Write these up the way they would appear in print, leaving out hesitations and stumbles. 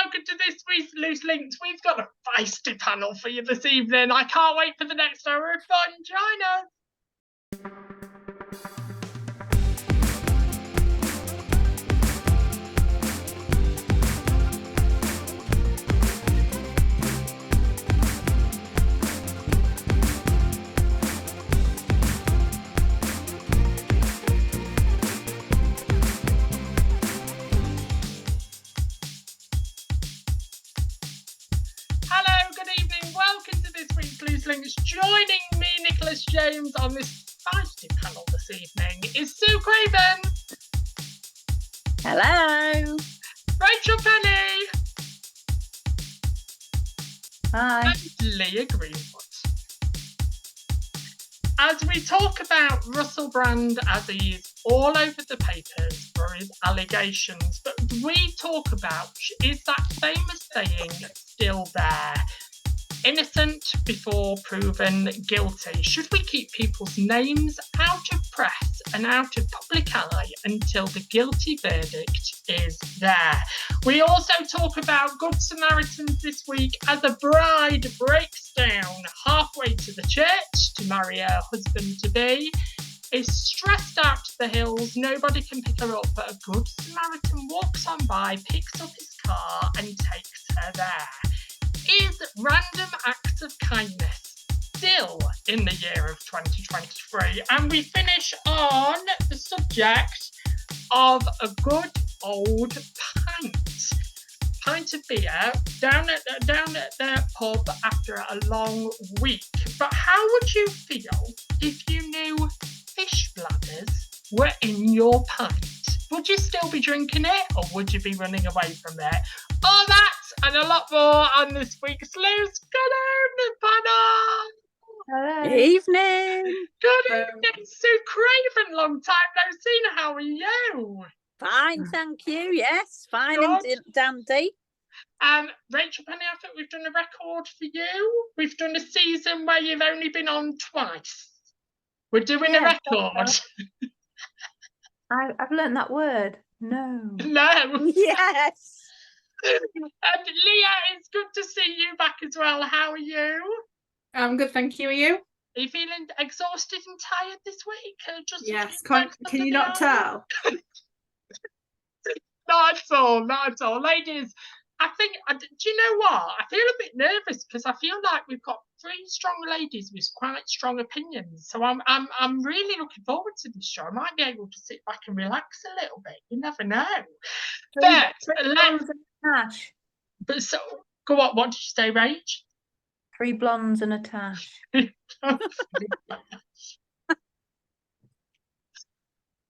welcome to this week's Loose Links. We've got a feisty panel for you this evening. I can't wait for the next hour of fun. Join us. Joining me, Nicholas James, on this feisty panel this evening is Sue Craven. Hello. Rachel Penny. Hi. And Leah Greenwood. As we talk about Russell Brand as he's all over the papers for his allegations, but we talk about, is that famous saying still there? Innocent before proven guilty. Should we keep people's names out of press and out of public eye until the guilty verdict is there? We also talk about Good Samaritans this week as a bride breaks down halfway to the church to marry her husband-to-be, is stressed out to the hills, nobody can pick her up, but a Good Samaritan walks on by, picks up his car and takes her there. Is random acts of kindness still in the year of 2023? And we finish on the subject of a good old pint of beer down at the pub after a long week. But how would you feel if you knew fish bladders were in your pint? Would you still be drinking it, or would you be running away from it? All that and a lot more on this week's Loose. Good evening, panel. Hello. Evening. Good evening, Sue Craven. Long time no seen. How are you? Fine, thank you. Yes, fine. Good. And dandy. Rachel Penny, I think we've done a record for you. We've done a season where you've only been on twice. We're doing a record. I've learned that word. No. Yes. And Leah, it's good to see you back as well. How are you? I'm good, thank you. Are you? Are you feeling exhausted and tired this week? Yes. Can you not tell? Not at all. Ladies, I think, do you know what? I feel a bit nervous because I feel like we've got three strong ladies with quite strong opinions. So I'm really looking forward to this show. I might be able to sit back and relax a little bit. You never know. But so, go on. What did you say, Rach? 3 blondes and a tash.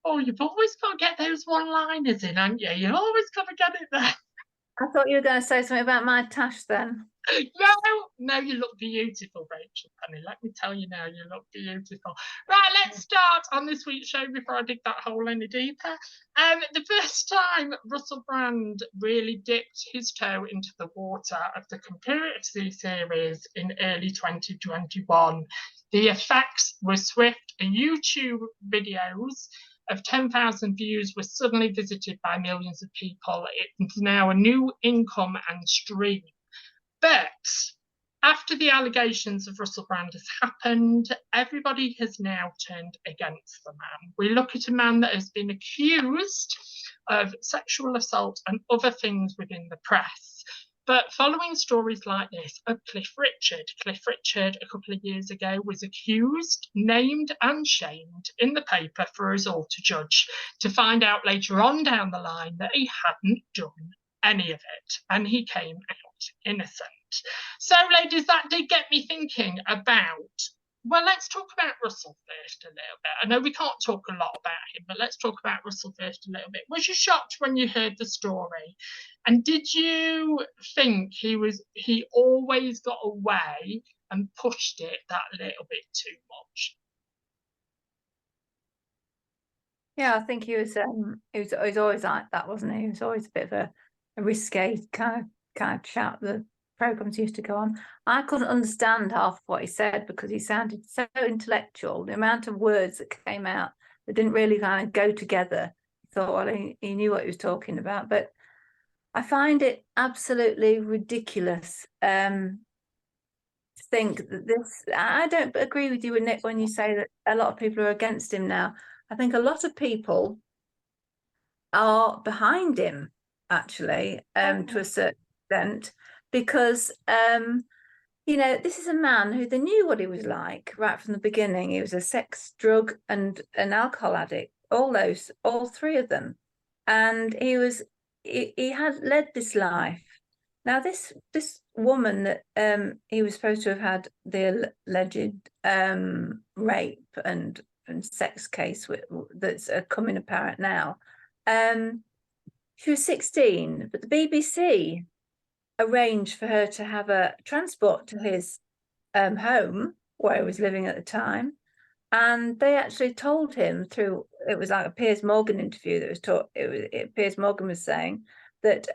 Oh, you've always got to get those one-liners in, haven't you? You've always got to get it there. I thought you were going to say something about my tash then. No, you look beautiful, Rachel Penny. Let me tell you now, you look beautiful. Right, let's start on this week's show before I dig that hole any deeper. The first time Russell Brand really dipped his toe into the water of the conspiracy series in early 2021. The effects were swift, and YouTube videos of 10,000 views were suddenly visited by millions of people. It's now a new income and stream. But after the allegations of Russell Brand has happened, everybody has now turned against the man. We look at a man that has been accused of sexual assault and other things within the press. But following stories like this of Cliff Richard a couple of years ago was accused, named and shamed in the paper for us all to judge, to find out later on down the line that he hadn't done any of it and he came out innocent. So, ladies, that did get me thinking about, well, let's talk about Russell first a little bit. I know we can't talk a lot about him, but let's talk about Russell first a little bit. Was you shocked when you heard the story? And did you think he always got away and pushed it that little bit too much? Yeah, I think he was always like that, wasn't he? He was always a bit of a risque kind of chap. The programs used to go on. I couldn't understand half what he said because he sounded so intellectual. The amount of words that came out that didn't really kind of go together. I thought, well, he knew what he was talking about, but I find it absolutely ridiculous to think that this. I don't agree with you, Nick, when you say that a lot of people are against him now. I think a lot of people are behind him, actually, to a certain extent, because you know, this is a man who they knew what he was like right from the beginning. He was a sex, drug, and an alcohol addict. All three of them, and he had led this life. Now, this woman that he was supposed to have had the alleged rape and sex case that's coming apparent now. She was 16, but the BBC arranged for her to have a transport to his home where he was living at the time, and they actually told him through, it was like a Piers Morgan interview that was taught. Piers Morgan was saying that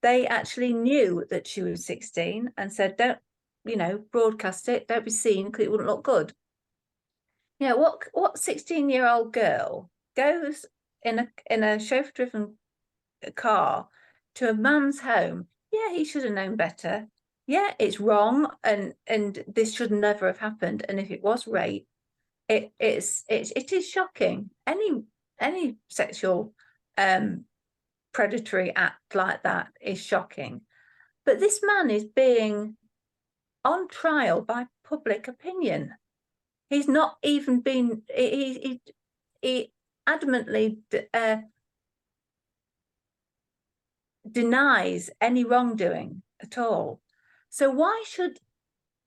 they actually knew that she was 16 and said, don't, you know, broadcast it, don't be seen because it wouldn't look good. You know, what 16-year-old girl goes in a chauffeur-driven car to a man's home? Yeah, he should have known better. Yeah, it's wrong, and this should never have happened. And if it was rape, it is shocking. Any sexual predatory act like that is shocking. But this man is being on trial by public opinion. He's not even been. He adamantly denies any wrongdoing at all. So why should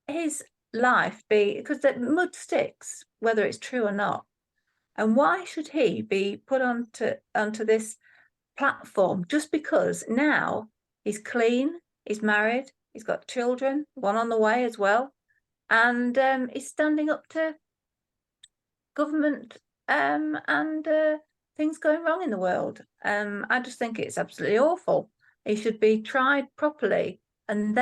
his life be, because the mud sticks, whether it's true or not, and why should he be put onto this platform just because now he's clean, he's married, he's got children, one on the way as well, and he's standing up to government and things going wrong in the world. I just think it's absolutely awful. He should be tried properly, and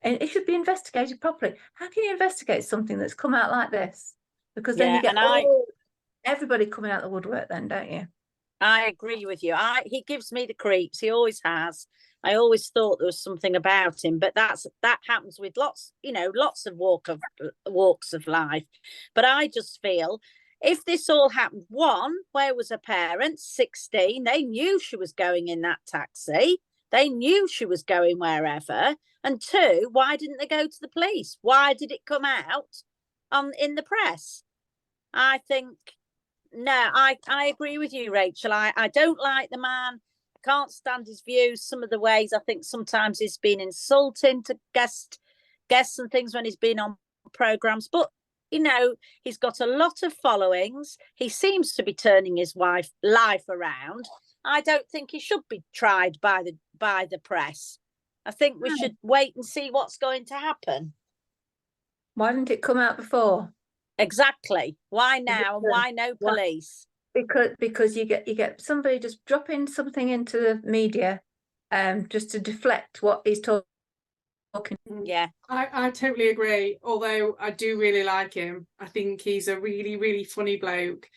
it should be investigated properly. How can you investigate something that's come out like this? Because then you get everybody coming out the woodwork then, don't you? I agree with you. He gives me the creeps. He always has. I always thought there was something about him, but that happens with lots of walks of life. But I just feel if this all happened, one, where was her parents? 16. They knew she was going in that taxi. They knew she was going wherever. And two, why didn't they go to the police? Why did it come out in the press? I think, no, I agree with you, Rachel. I don't like the man. I can't stand his views. Some of the ways I think sometimes he's been insulting to guests and things when he's been on programs. But, you know, he's got a lot of followings. He seems to be turning his life around. I don't think he should be tried by the press. I think we should wait and see what's going to happen. Why didn't it come out before? Exactly. Why now? And why no police? Because you get somebody just dropping something into the media, just to deflect what he's talking. Yeah, I totally agree. Although I do really like him. I think he's a really, really funny bloke.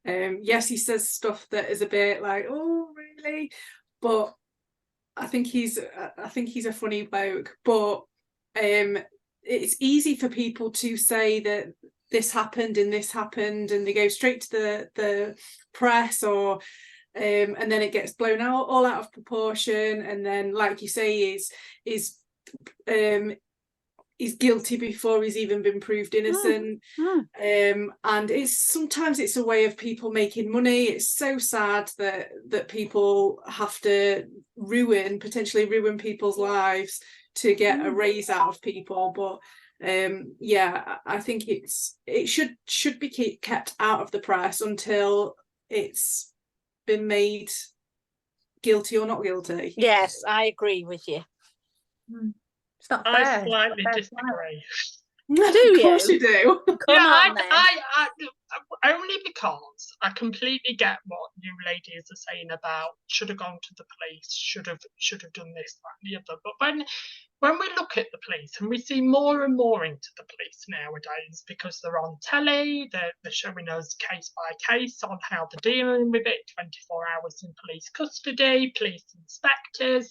Yes, he says stuff that is a bit like, oh, really? But I think he's a funny bloke. But it's easy for people to say that this happened and this happened, and they go straight to the press, or and then it gets blown out all out of proportion, and then, like you say, he's guilty before he's even been proved innocent. And sometimes it's a way of people making money. It's so sad that people have to potentially ruin people's lives to get a raise out of people. But yeah, I think it should be kept out of the press until it's been made guilty or not guilty. Yes, I agree with you. It's not fair. I slightly disagree. Do Of course you do. I only because I completely get what you ladies are saying about should have gone to the police, should have done this, that, and the other. But when we look at the police, and we see more and more into the police nowadays because they're on telly, they're showing us case by case on how they're dealing with it, 24 hours in police custody, police inspectors,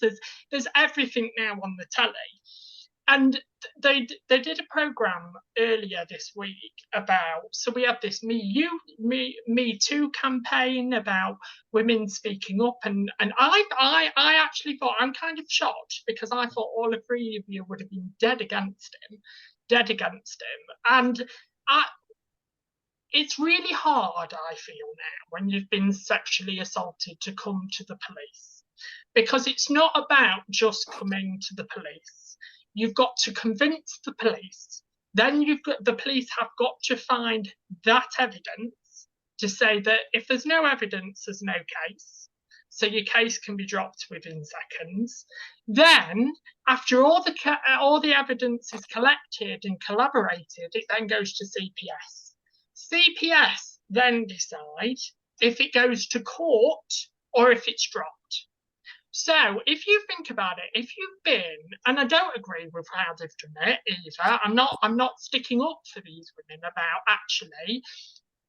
there's everything now on the telly. And they did a programme earlier this week about, so we had this Me Too campaign about women speaking up, and I actually thought, I'm kind of shocked because I thought all 3 of you would have been dead against him. And it's really hard, I feel now, when you've been sexually assaulted to come to the police, because it's not about just coming to the police. You've got to convince the police. Then the police have got to find that evidence to say that if there's no evidence, there's no case. So your case can be dropped within seconds. Then, after all the evidence is collected and collaborated, it then goes to CPS. CPS then decide if it goes to court or if it's dropped. So if you think about it, if you've been, and I don't agree with how they've done it either, I'm not sticking up for these women about actually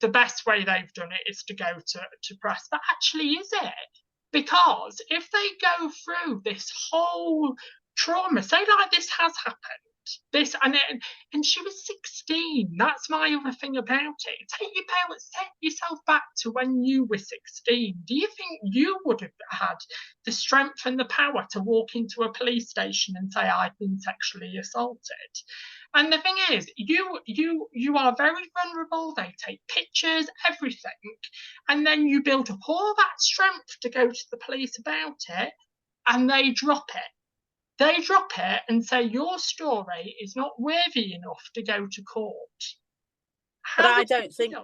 the best way they've done it is to go to press, but actually is it? Because if they go through this whole trauma, say like this has happened, and she was 16. That's my other thing about it. Take yourself back to when you were 16. Do you think you would have had the strength and the power to walk into a police station and say, I've been sexually assaulted? And the thing is, you are very vulnerable. They take pictures, everything, and then you build up all that strength to go to the police about it, and they drop it. They drop it and say your story is not worthy enough to go to court. But I don't think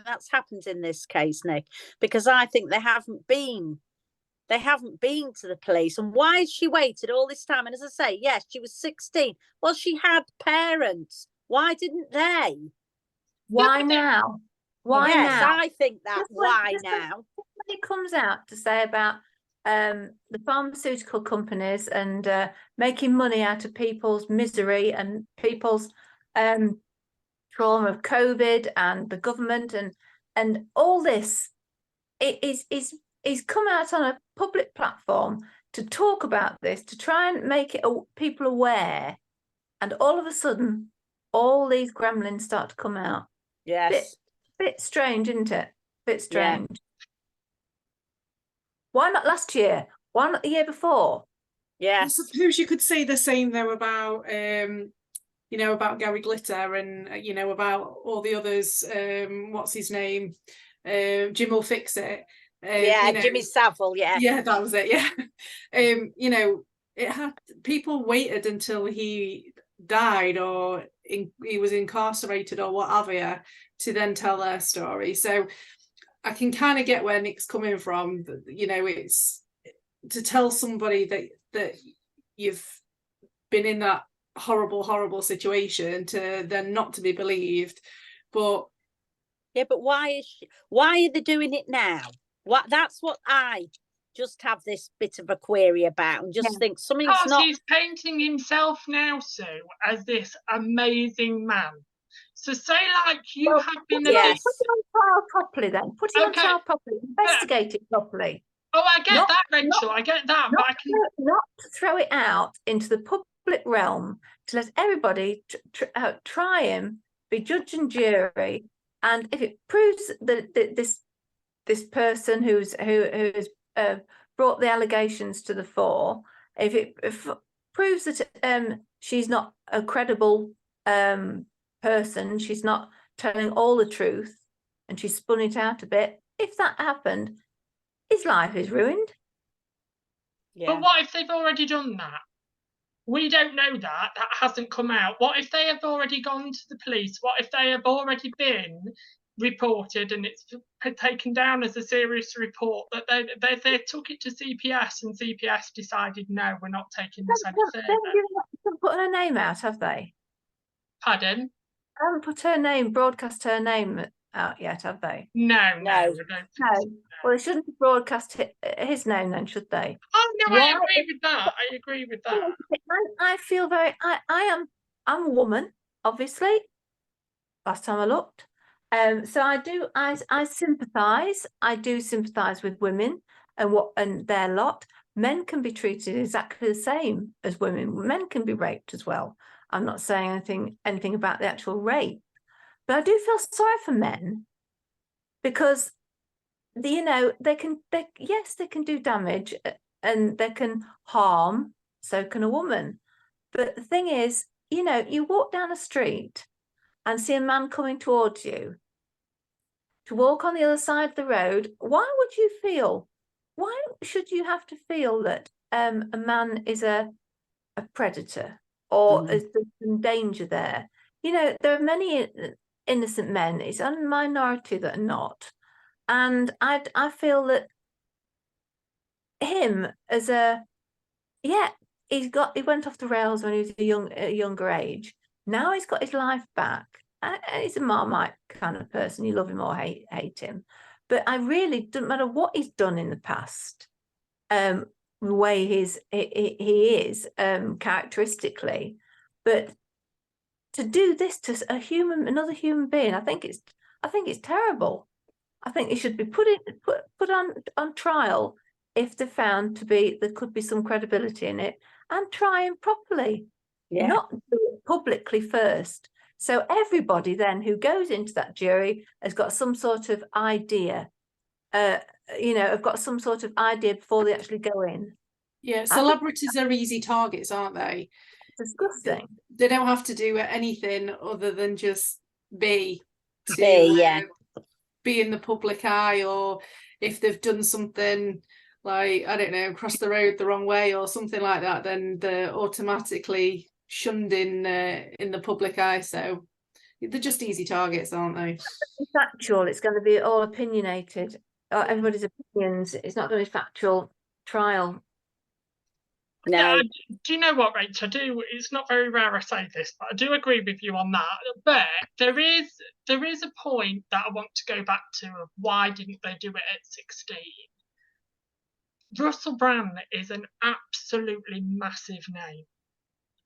that's happened in this case, Nick, because I think they haven't been to the police. And why has she waited all this time? And as I say, yes, she was 16. Well, she had parents. Why didn't they? Why now? Why yes, now? I think that. Why now? When it comes out to say about the pharmaceutical companies and making money out of people's misery and people's trauma of COVID and the government and all this, it is come out on a public platform to talk about this, to try and make it people aware, and all of a sudden all these gremlins start to come out. Yes. Bit strange, isn't it? Bit strange. Yeah. Why not last year? Why not the year before? Yes. I suppose you could say the same though about about Gary Glitter and about all the others. What's his name? Jim will fix it. Jimmy Savile. Yeah, that was it. Yeah. It had people waited until he died or he was incarcerated or what have you to then tell their story. So I can kind of get where Nick's coming from. It's to tell somebody that you've been in that horrible situation to then not to be believed. But why are they doing it now? That's what I just have this bit of a query about, and just think something's not. He's painting himself now, Sue, as this amazing man. So say like you have been. Put it on trial properly then. Put it on trial properly. Investigate it properly. Oh, I get that, Rachel. I get that. But not to throw it out into the public realm, to let everybody try him, be judge and jury, and if it proves that this person who has brought the allegations to the fore, if it proves that she's not a credible person, she's not telling all the truth, and she's spun it out a bit, if that happened, his life is ruined. But what if they've already done that? We don't know that hasn't come out. What if they have already gone to the police? What if they have already been reported and it's taken down as a serious report, that they took it to CPS and CPS decided, no, we're not taking this any further? They haven't put her name out, have they? Pardon? They haven't put her name, broadcast her name out yet, have they? No. Well, they shouldn't broadcast his name then, should they? Oh no, I agree with that. I feel very, I'm a woman, obviously. Last time I looked. So I sympathise. I do sympathise with women and their lot. Men can be treated exactly the same as women. Men can be raped as well. I'm not saying anything about the actual rape, but I do feel sorry for men because they can do damage and they can harm. So can a woman. But the thing is, you walk down a street and see a man coming towards you to walk on the other side of the road. Why should you have to feel that a man is a predator or is there some danger there? There are many innocent men. It's a minority that are not. And I feel that him as he went off the rails when he was a younger age. Now he's got his life back. And he's a Marmite kind of person. You love him or hate him. But I really don't matter what he's done in the past, the way he is characteristically. But to do this to another human being, I think it's terrible. I think he should be put on trial if they're found to be, there could be some credibility in it, and try him properly. Not do it publicly first. So everybody then who goes into that jury has got some sort of idea, have got some sort of idea before they actually go in. Yeah, celebrities are easy targets, aren't they? Disgusting. They don't have to do anything other than just be in the public eye, or if they've done something like, I don't know, cross the road the wrong way or something like that, then they're automatically shunned in the public eye. So they're just easy targets, aren't they? It's factual. It's going to be all opinionated. Everybody's opinions. It's not going to be factual trial. No. Do you know what, Rachel? It's not very rare I say this, but I do agree with you on that. But there is a point that I want to go back to of why didn't they do it at 16? Russell Brand is an absolutely massive name.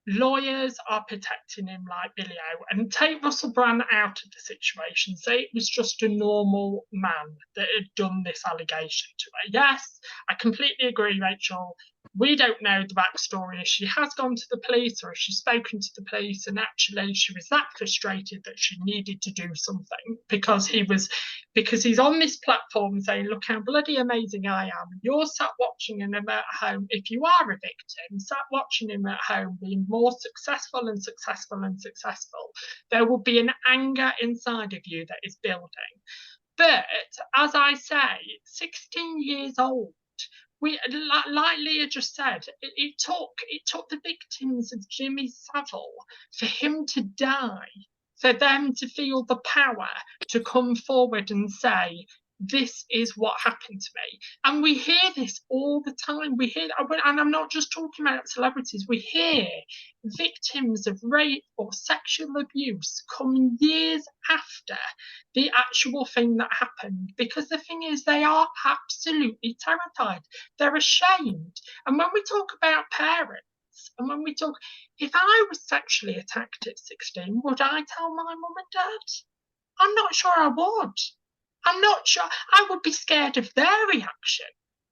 Lawyers are protecting him like Billy O. And take Russell Brand out of the situation. Say it was just a normal man that had done this allegation to her. Yes, I completely agree, Rachel. We don't know the backstory. If she has gone to the police or if she's spoken to the police and actually she was that frustrated that she needed to do something because he's on this platform saying, look how bloody amazing I am. You're sat watching him at home. If you are a victim, sat watching him at home being more successful and successful and successful, there will be an anger inside of you that is building. But as I say, 16 years old, like Leah just said, it took the victims of Jimmy Savile for him to die, for them to feel the power to come forward and say, this is what happened to me. And we hear this all the time. We hear, and I'm not just talking about celebrities, we hear victims of rape or sexual abuse come years after the actual thing that happened, because the thing is, they are absolutely terrified. They're ashamed. And when we talk about parents, and when we talk, if I was sexually attacked at 16, would I tell my mum and dad? I'm not sure I would. I'm not sure. I would be scared of their reaction.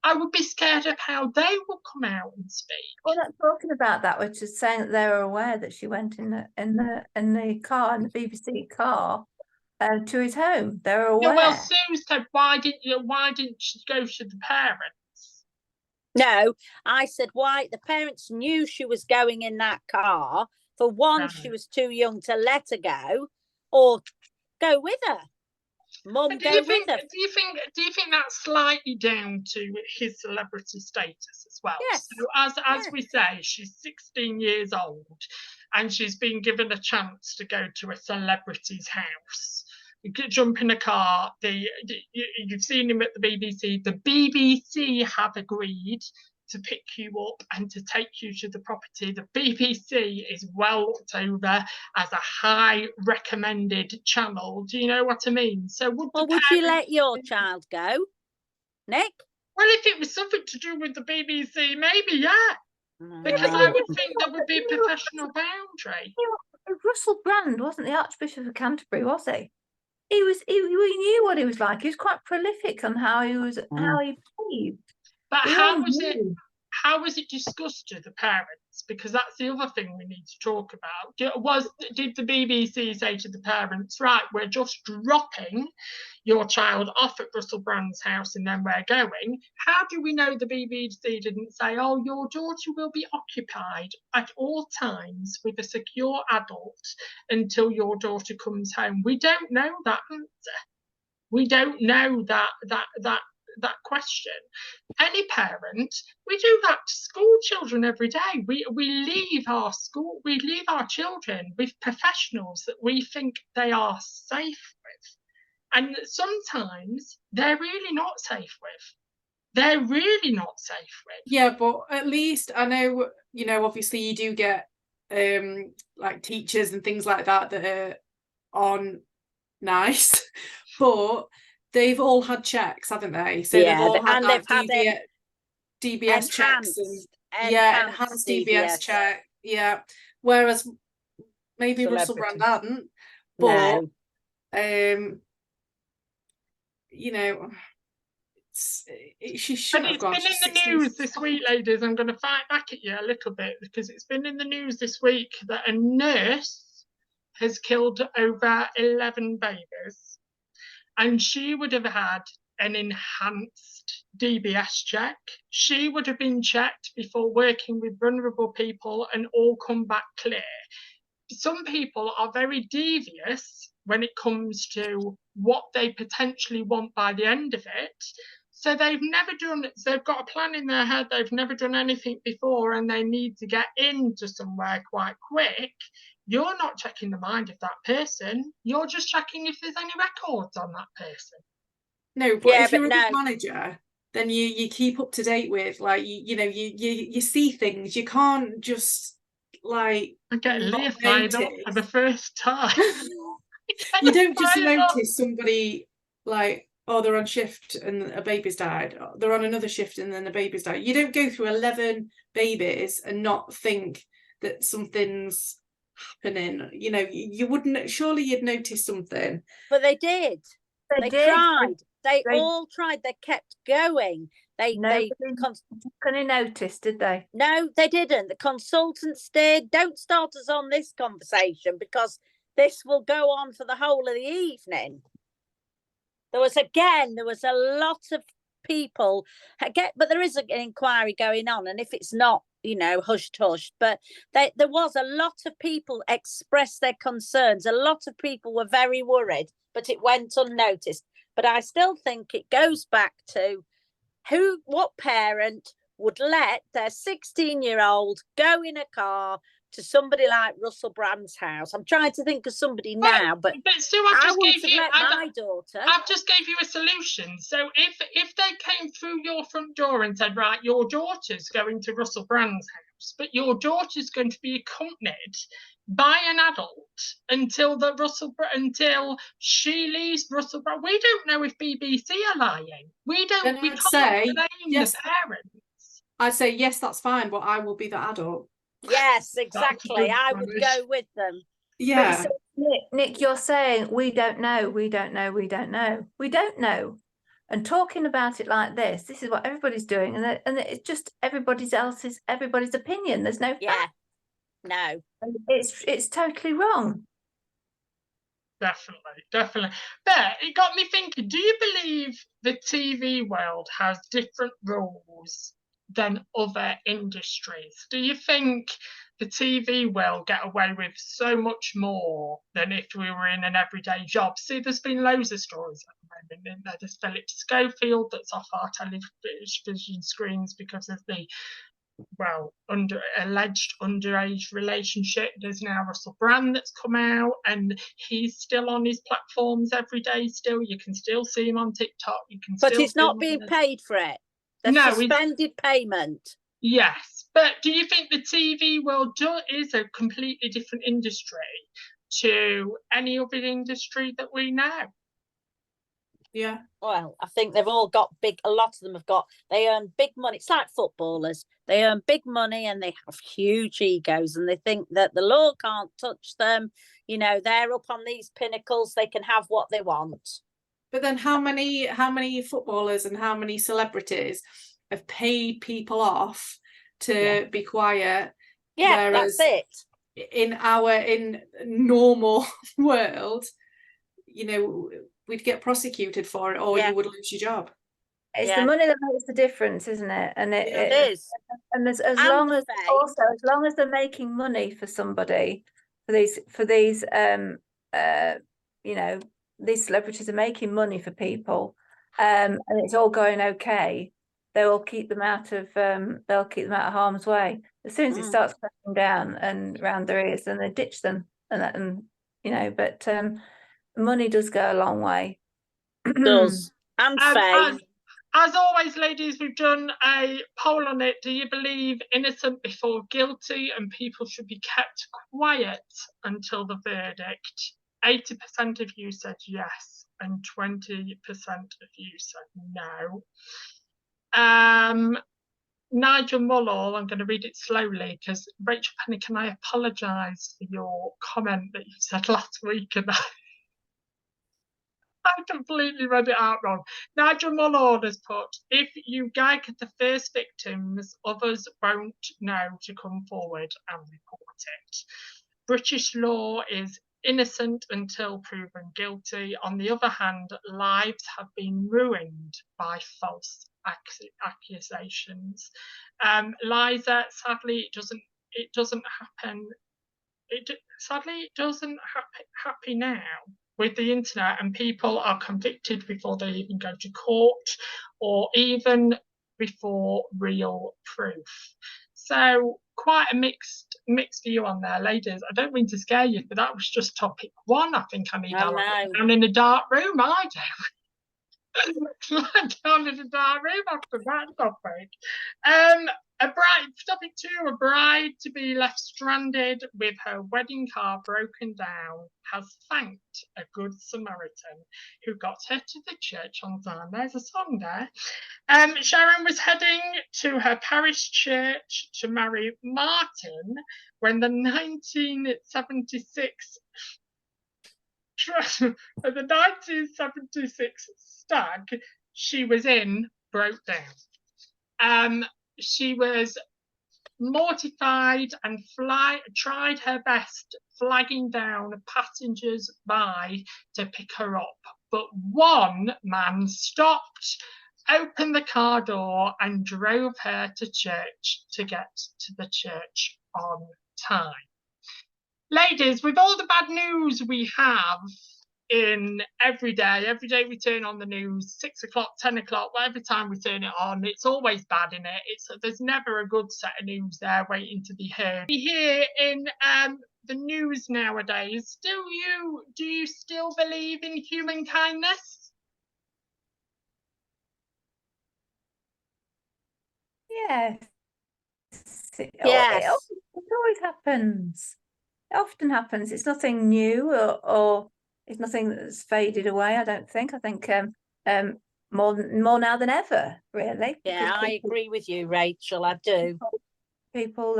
I would be scared of how they will come out and speak. We're not talking about that. We're just saying that they were aware that she went in the car, in the BBC car, to his home. They were aware. Yeah, well, Sue said, why didn't she go to the parents? No, I said, why? The parents knew she was going in that car. For one, she was too young to let her go, or go with her. Mum, do you think that's slightly down to his celebrity status as well? Yes. So as we say, she's 16 years old and she's been given a chance to go to a celebrity's house. You could jump in a car. You've seen him at the BBC. The BBC have agreed to pick you up and to take you to the property. The BBC is well looked over as a high recommended channel. Do you know what I mean? So would you let your child go, Nick? Well, if it was something to do with the BBC, maybe, yeah. Because No. I would think there would be a professional boundary. Russell Brand wasn't the Archbishop of Canterbury, was he? We knew what he was like. He was quite prolific on how he behaved. But We how all was it? knew. How was it discussed to the parents? Because that's the other thing we need to talk about. Did the BBC say to the parents, right, we're just dropping your child off at Russell Brand's house and then we're going? How do we know the BBC didn't say, oh, your daughter will be occupied at all times with a secure adult until your daughter comes home? We don't know that answer. We don't know that question. Any parent, we do that to school children every day. We leave our school, we leave our children with professionals that we think they are safe with. And sometimes they're really not safe with. They're really not safe with. Yeah, but at least I know, you know, obviously you do get like teachers and things like that that aren't nice, but they've all had checks, haven't they? So Yeah, they've all had and that they've had DBS checks and enhanced DBS DBS. check. Yeah. Whereas maybe Russell Brand hadn't, but No. you know, she shouldn't have gone. But it's been in the news this week, ladies. I'm going to fight back at you a little bit because it's been in the news this week that a nurse has killed over 11 babies, and she would have had an enhanced DBS check. She would have been checked before working with vulnerable people and all come back clear. Some people are very devious when it comes to what they potentially want by the end of it. So they've got a plan in their head, they've never done anything before, and they need to get into somewhere quite quick. You're not checking the mind of that person, you're just checking if there's any records on that person. No, but if you're a good manager, then you keep up to date with, like, you see things. You can't just like I get Leah fired up for the first time. You don't just notice somebody like, oh, they're on shift and a baby's died. They're on another shift and then the baby's died. You don't go through 11 babies and not think that something's happening. You know, you wouldn't. Surely you'd notice something. But they did. They tried. They all tried. They kept going. They noticed, did they? No, they didn't. The consultants did. Don't start us on this conversation because this will go on for the whole of the evening. There was a lot of people but there is an inquiry going on, and if it's not, you know, hushed, but there was a lot of people expressed their concerns. A lot of people were very worried, but it went unnoticed. But I still think it goes back to what parent would let their 16-year-old go in a car to somebody like Russell Brand's house. I'm trying to think of somebody now, but Sue, I wouldn't let my daughter. I've just gave you a solution. So if they came through your front door and said, right, your daughter's going to Russell Brand's house, but your daughter's going to be accompanied by an adult until she leaves Russell Brand. We don't know if BBC are lying. We can't blame the parents. I'd say yes, that's fine, but I will be the adult. Yes, exactly. I would go with them. Yeah. So, Nick, you're saying we don't know. We don't know. And talking about it like this is what everybody's doing, and it's just everybody's opinion. There's no fact. No. It's totally wrong. Definitely. But it got me thinking, do you believe the TV world has different rules than other industries? Do you think the TV will get away with so much more than if we were in an everyday job? See, there's been loads of stories at the moment. There's Philip Schofield that's off our television screens because of the alleged underage relationship. There's now Russell Brand that's come out, and he's still on his platforms every day. Still, you can still see him on TikTok. But he's not being paid for it. They've suspended payment. Yes, but do you think the TV world is a completely different industry to any other industry that we know? Yeah. Well, I think they've all got a lot of them they earn big money. It's like footballers. They earn big money and they have huge egos, and they think that the law can't touch them. You know, they're up on these pinnacles. They can have what they want. But then how many footballers and how many celebrities have paid people off to be quiet? Yeah, whereas that's it. in normal world, you know, we'd get prosecuted for it, or Yeah. you would lose your job. It's the money that makes the difference, isn't it? And It is. And as And long the as fame. also as long as they're making money for somebody, for these you know, these celebrities are making money for people, and it's all going okay, they will keep them out of harm's way. As soon as it starts crashing down and round their ears, then they ditch them, and you know, but money does go a long way. Does. And fame. As always, ladies, we've done a poll on it. Do you believe innocent before guilty and people should be kept quiet until the verdict? 80% of you said yes and 20% of you said no. Nigel Mullall, I'm going to read it slowly because Rachel Penny, can I apologise for your comment that you said last week about I completely read it out wrong. Nigel Mullall has put, if you gag the first victims, others won't know to come forward and report it. British law is innocent until proven guilty. On the other hand, lives have been ruined by false accusations. Liza, sadly, it doesn't happen. Sadly, it doesn't happen now with the internet, and people are convicted before they even go to court or even before real proof. So quite a mixed view on there, ladies. I don't mean to scare you, but that was just topic one. I think I need down in a dark room. I do. Down in a dark room after that topic. Topic 2, a bride to be left stranded with her wedding car broken down has thanked a good Samaritan who got her to the church on time. There's a song there. Sharon was heading to her parish church to marry Martin when the 1976 stag she was in broke down. She was mortified and tried her best flagging down passengers by to pick her up, but one man stopped, opened the car door and drove her to church to get to the church on time. Ladies, with all the bad news we have in every day we turn on the news, 6 o'clock, 10 o'clock, whatever time we turn it on, it's always bad in it. There's never a good set of news there waiting to be heard. We hear in the news nowadays, do you still believe in human kindness? Yes. Yes. It always happens. It often happens. It's nothing new or it's nothing that's faded away, I don't think. I think more now than ever, really. Yeah, I agree with you, Rachel. I do. People,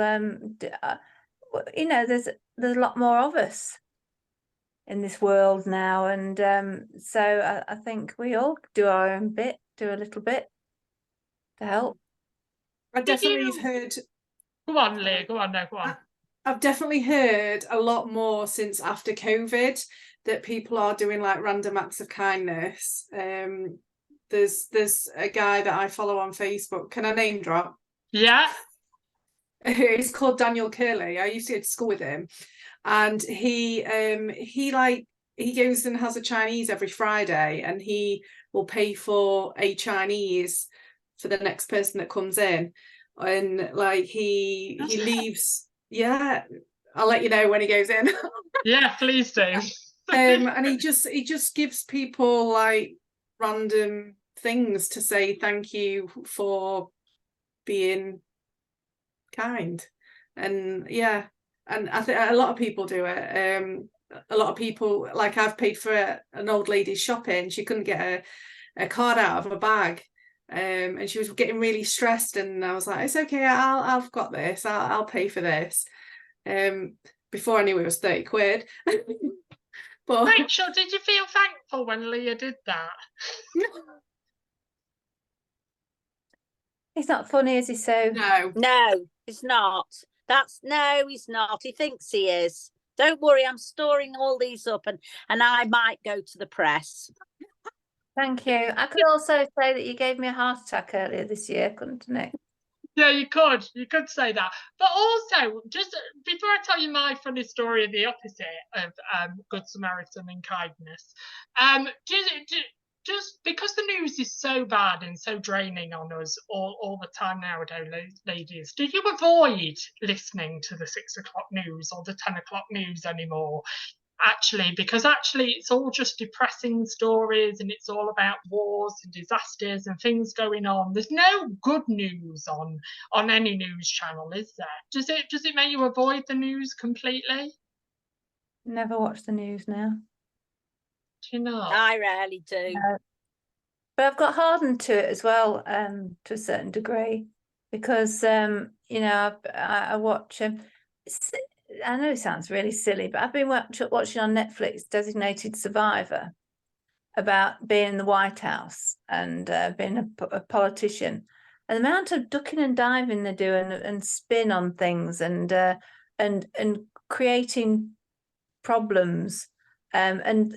you know, there's a lot more of us in this world now, and so I think we all do our own bit, do a little bit to help. I definitely have heard. Go on, Leah. Go on. I've definitely heard a lot more since after COVID that people are doing like random acts of kindness. There's a guy that I follow on Facebook. Can I name drop? Yeah. He's called Daniel Curley. I used to go to school with him, and he goes and has a Chinese every Friday, and he will pay for a Chinese for the next person that comes in, and like he leaves. Yeah, I'll let you know when he goes in. Yeah, please do. And he just gives people like random things to say thank you for being kind. And yeah, and I think a lot of people do it. a lot of people, like I've paid for an old lady's shopping. She couldn't get a card out of her bag, and she was getting really stressed. And I was like, "It's okay, I've got this. I'll pay for this." Before I knew it was 30 quid. But Rachel, did you feel thankful when Leah did that? He's not funny, is he, Sue? no, No, he's not. No, he's not. He thinks he is. Don't worry, I'm storing all these up, and I might go to the press. Thank you. I could also say that you gave me a heart attack earlier this year, couldn't I? Yeah, you could say that. But also, just before I tell you my funny story of the opposite of Good Samaritan and kindness, just because the news is so bad and so draining on us all the time nowadays, ladies, do you avoid listening to the 6 o'clock news or the 10 o'clock news anymore? Actually, because it's all just depressing stories, and it's all about wars and disasters and things going on. There's no good news on any news channel, is there? Does it make you avoid the news completely? Never watch the news now. Do you know? I rarely do. But I've got hardened to it as well, to a certain degree, because you know, I watch. I know it sounds really silly, but I've been watching on Netflix Designated Survivor about being in the White House and being a politician, and the amount of ducking and diving they do and spin on things and creating problems. And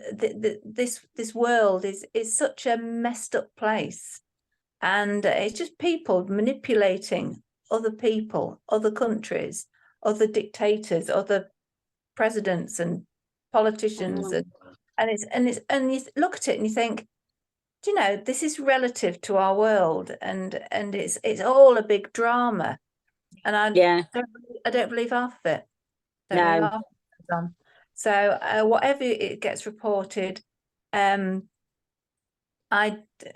this world is such a messed up place, and it's just people manipulating other people, other countries, other dictators, other presidents and politicians, and you look at it and you think, do you know, this is relative to our world, and it's all a big drama, and I don't believe half of it. No. So whatever it gets reported, I'd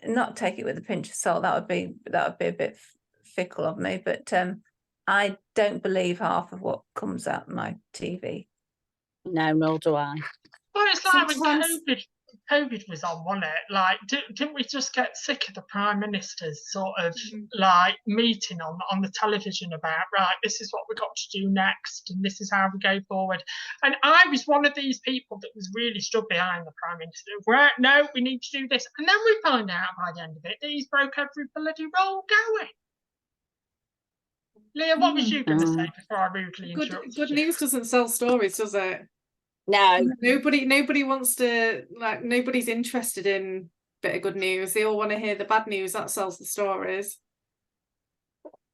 not take it with a pinch of salt. That would be a bit fickle of me, but I don't believe half of what comes out my TV. No, nor do I. Well, it's like Sometimes- when COVID was on, wasn't it? Like, didn't we just get sick of the Prime Minister's sort of like meeting on the television about, right, this is what we've got to do next, and this is how we go forward. And I was one of these people that was really stood behind the Prime Minister. Where, no, we need to do this. And then we find out by the end of it that he's broke every bloody rule going. Leah, what was you going to say before I rudely interrupted good you? news doesn't sell stories, does it? No. Nobody wants to, like, nobody's interested in a bit of good news. They all want to hear the bad news. That sells the stories.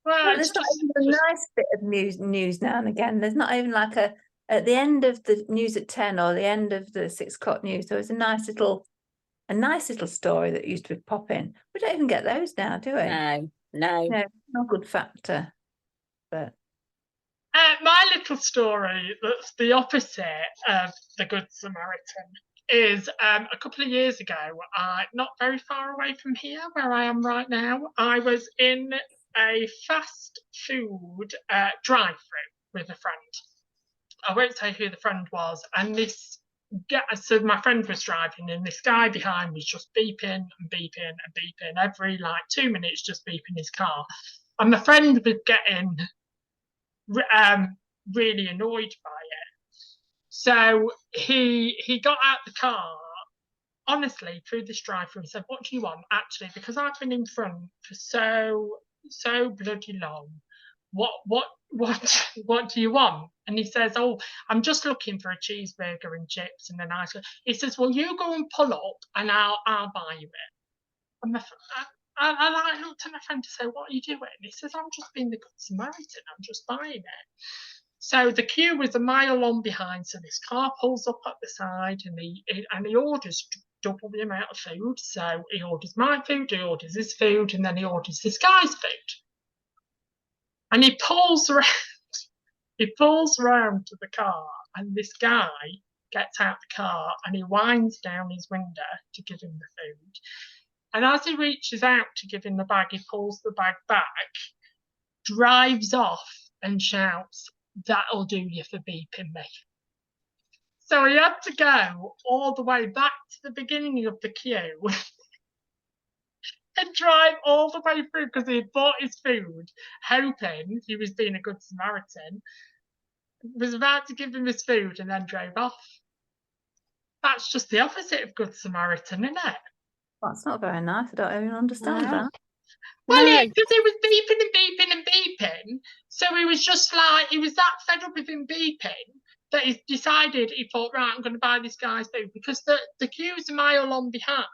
Well, There's not even a nice bit of news now and again. There's not even like at the end of the news at 10 or the end of the 6 o'clock news, there was a nice little story that used to be popping. We don't even get those now, do we? No. No, not a good factor. But my little story that's the opposite of the Good Samaritan is a couple of years ago, not very far away from here where I am right now, I was in a fast food drive-through with a friend. I won't say who the friend was, and so my friend was driving, and this guy behind was just beeping and beeping and beeping every like 2 minutes, just beeping his car, and my friend was getting really annoyed by it. So he got out the car, honestly, through this drive-through and said, "What do you want?" Actually, because I've been in front for so bloody long. What do you want? And he says, "Oh, I'm just looking for a cheeseburger and chips and an ice." He says, "Well, you go and pull up and I'll buy you it." And I looked at my friend to say, "What are you doing?" And he says, "I'm just being the Good Samaritan. I'm just buying it." So the queue was a mile long behind. So this car pulls up at the side, and he orders double the amount of food. So he orders my food, he orders his food, and then he orders this guy's food. And he pulls around. He pulls around to the car, and this guy gets out the car and he winds down his window to give him the food. And as he reaches out to give him the bag, he pulls the bag back, drives off, and shouts, "That'll do you for beeping me." So he had to go all the way back to the beginning of the queue and drive all the way through because he had bought his food, hoping he was being a good Samaritan, was about to give him his food and then drove off. That's just the opposite of good Samaritan, isn't it? That's not very nice. I don't even understand No. that. Well, No. because he was beeping and beeping and beeping. So he was just like, he was that fed up with him beeping that he decided, he thought, right, I'm going to buy this guy's food because the queue's a mile on behind.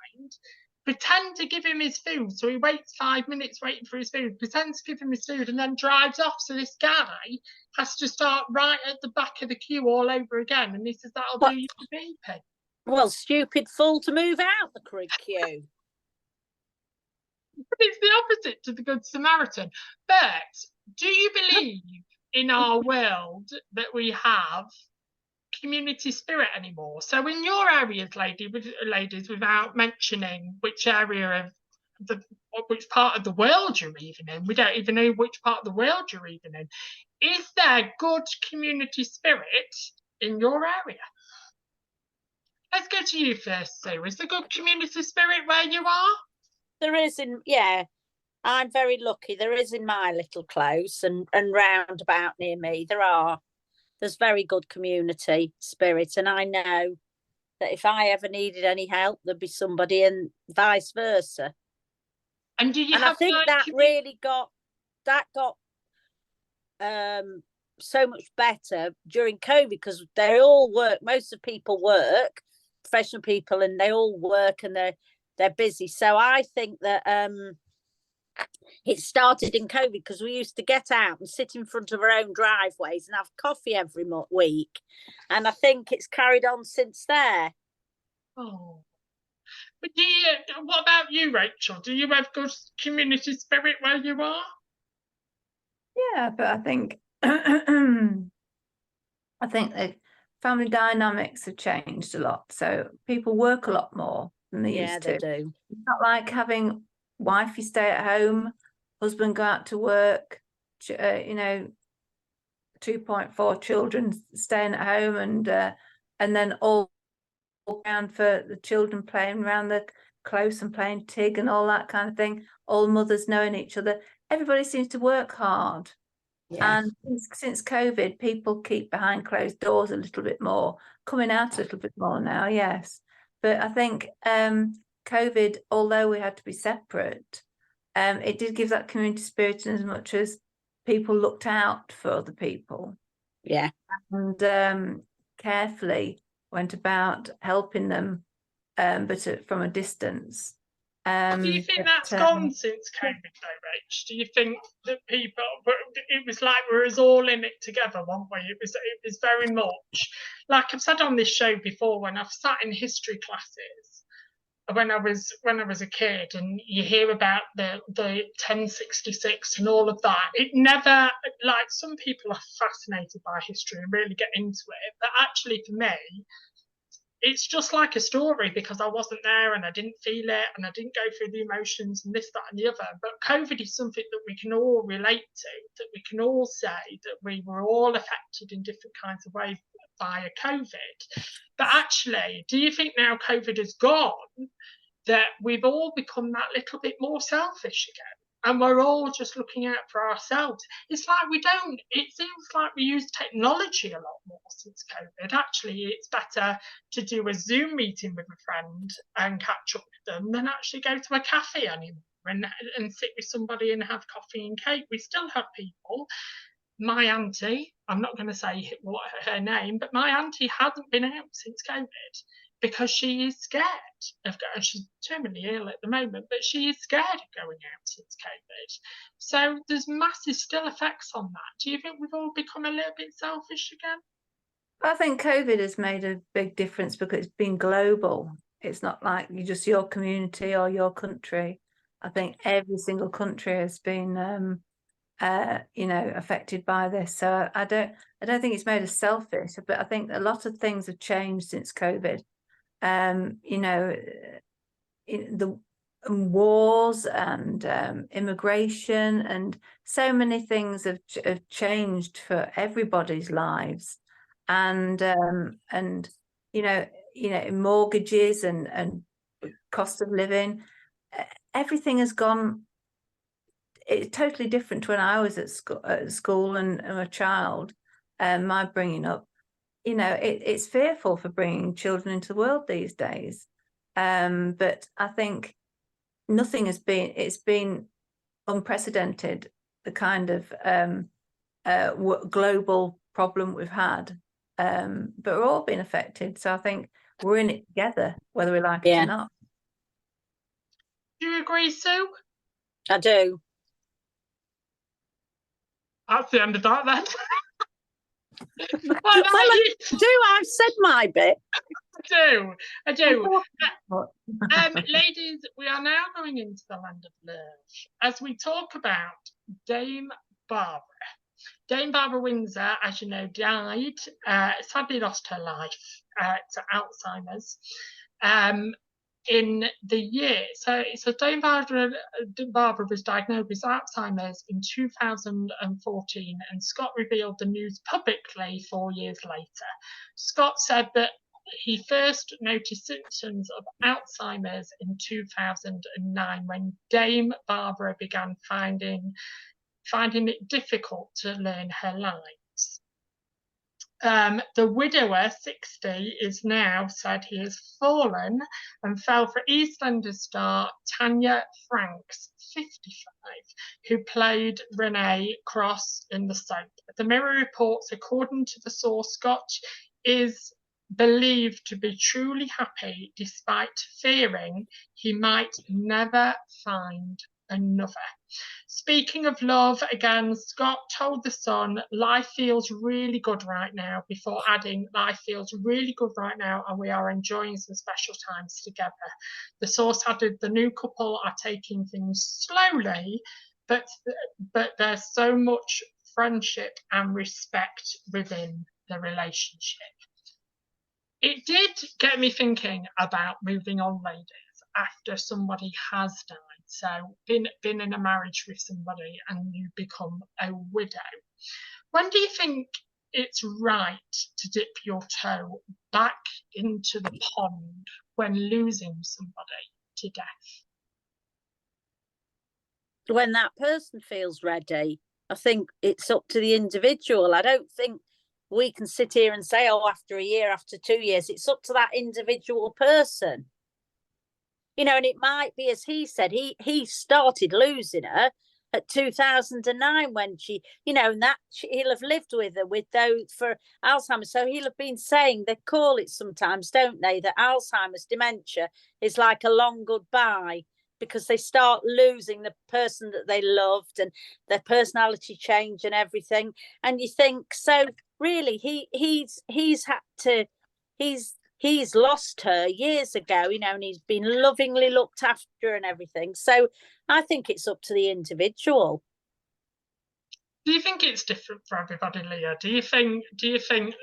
Pretend to give him his food. So he waits 5 minutes waiting for his food, pretends to give him his food and then drives off. So this guy has to start right at the back of the queue all over again. And he says, that'll What? do you for beeping. Well, stupid fool to move out the queue. It's the opposite to the Good Samaritan. But do you believe in our world that we have community spirit anymore? So in your areas, ladies, without mentioning which area of which part of the world you're even in, we don't even know which part of the world you're even in. Is there good community spirit in your area? Let's go to you first, Sue. Is there good community spirit where you are? There is yeah. I'm very lucky. There is in my little close and round about near me. There's very good community spirit. And I know that if I ever needed any help, there'd be somebody and vice versa. And do you and have I think that really got so much better during COVID because they all work. Most of the people work, professional people, and they all work and they're busy. So I think that it started in COVID because we used to get out and sit in front of our own driveways and have coffee every week. And I think it's carried on since there. Oh. But what about you, Rachel? Do you have good community spirit where you are? Yeah, but I think that family dynamics have changed a lot. So people work a lot more than they used to. Yeah, they do. It's not like having wifey stay at home, husband go out to work, 2.4 children staying at home and then all around for the children playing around the close and playing tig and all that kind of thing, all mothers knowing each other. Everybody seems to work hard. Yeah. And since COVID, people keep behind closed doors a little bit more, coming out a little bit more now, yes. But I think COVID, although we had to be separate, it did give that community spirit in as much as people looked out for other people. Yeah. And carefully went about helping them, but from a distance. Do you think that's gone since COVID, though, Rach? Do you think that people, it was like we was all in it together, weren't we? It was very much, like I've said on this show before, when I've sat in history classes, when I was a kid, and you hear about the 1066 and all of that, it never, like, some people are fascinated by history and really get into it, but actually for me, it's just like a story because I wasn't there and I didn't feel it and I didn't go through the emotions and this, that, and the other. But COVID is something that we can all relate to, that we can all say that we were all affected in different kinds of ways by COVID. But actually, do you think now COVID is gone, that we've all become that little bit more selfish again? And we're all just looking out for ourselves. It's like it seems like we use technology a lot more since COVID. Actually, it's better to do a Zoom meeting with a friend and catch up with them than actually go to a cafe anymore and sit with somebody and have coffee and cake. We still have people. My auntie, I'm not going to say what her name, but my auntie hasn't been out since COVID because she is scared of going. She's terminally ill at the moment, but she is scared of going out since COVID. So there's massive still effects on that. Do you think we've all become a little bit selfish again? I think COVID has made a big difference because it's been global. It's not like just your community or your country. I think every single country has been affected by this. So I don't think it's made us selfish, but I think a lot of things have changed since COVID. The wars and immigration and so many things have changed for everybody's lives, and mortgages and cost of living, everything has gone. It's totally different to when I was at school and a child. My bringing up, it's fearful for bringing children into the world these days. But I think nothing has been. It's been unprecedented, the kind of global problem we've had. But we're all being affected. So I think we're in it together, whether we like it or not. Do you agree, Sue? I do. That's the end of that then. I do. I've said my bit. I do. Ladies, we are now going into the land of Lurch as we talk about Dame Barbara. Dame Barbara Windsor, as you know, died, sadly lost her life to Alzheimer's in the year. So Dame Barbara was diagnosed with Alzheimer's in 2014, and Scott revealed the news publicly 4 years later. Scott said that he first noticed symptoms of Alzheimer's in 2009 when Dame Barbara began finding it difficult to learn her lines. The widower, 60, is now said he has fallen and fell for EastEnders star Tanya Franks, 55, who played Renee Cross in the soap. The Mirror reports, according to the source, Scott is believed to be truly happy despite fearing he might never find another. Speaking of love, again, Scott told The Sun, life feels really good right now, before adding, life feels really good right now and we are enjoying some special times together. The source added, the new couple are taking things slowly, but there's so much friendship and respect within the relationship. It did get me thinking about moving on, ladies, after somebody has died. So been in a marriage with somebody and you become a widow. When do you think it's right to dip your toe back into the pond when losing somebody to death? When that person feels ready. I think it's up to the individual. I don't think we can sit here and say, oh, after a year, after 2 years, it's up to that individual person. And it might be, as he said, he started losing her at 2009 when she, and that he'll have lived with her with those for Alzheimer's. So he'll have been saying, they call it sometimes, don't they, that Alzheimer's dementia is like a long goodbye, because they start losing the person that they loved and their personality change and everything. And you think, so really he's lost her years ago, and he's been lovingly looked after and everything. So I think it's up to the individual. Do you think it's different for everybody, Leah? Do you think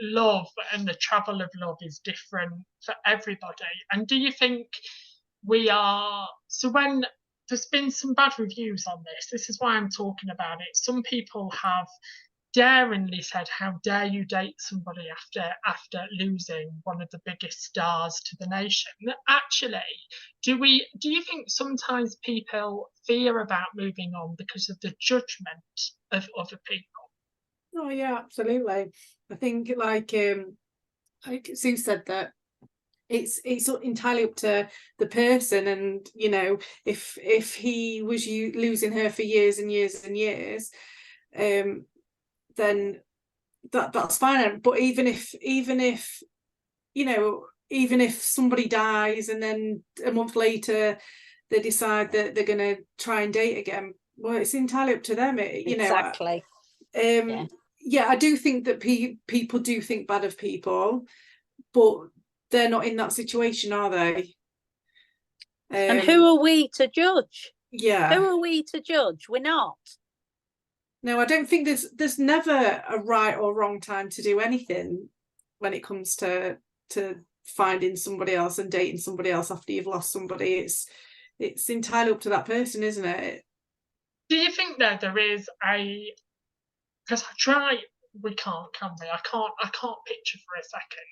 love and the travel of love is different for everybody? And do you think when there's been some bad reviews on this is why I'm talking about it. Some people have daringly said, how dare you date somebody after losing one of the biggest stars to the nation. Actually, do you think sometimes people fear about moving on because of the judgment of other people? Oh yeah, absolutely. I think like Sue said, that it's entirely up to the person, and if he was losing her for years and years and years, then that's fine. But even if somebody dies and then a month later they decide that they're going to try and date again, well, it's entirely up to them. Exactly. Yeah, I do think that people do think bad of people, but they're not in that situation, are they? And who are we to judge? Yeah. Who are we to judge? We're not. No, I don't think there's never a right or wrong time to do anything when it comes to finding somebody else and dating somebody else after you've lost somebody. It's entirely up to that person, isn't it? Do you think that there is because we can't, can we? I can't picture for a second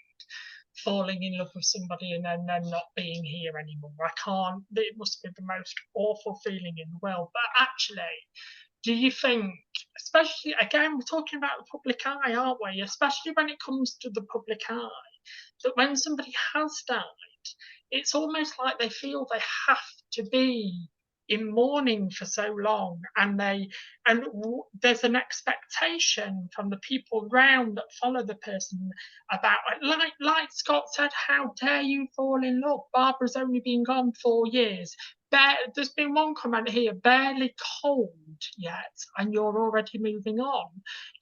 falling in love with somebody and then them not being here anymore. I can't, it must be the most awful feeling in the world. But actually, do you think, especially, again, we're talking about the public eye, aren't we? Especially when it comes to the public eye, that when somebody has died, it's almost like they feel they have to be in mourning for so long, and there's an expectation from the people around that follow the person about, like Scott said, how dare you fall in love? Barbara's only been gone 4 years. There's been one comment here, barely cold yet, and you're already moving on.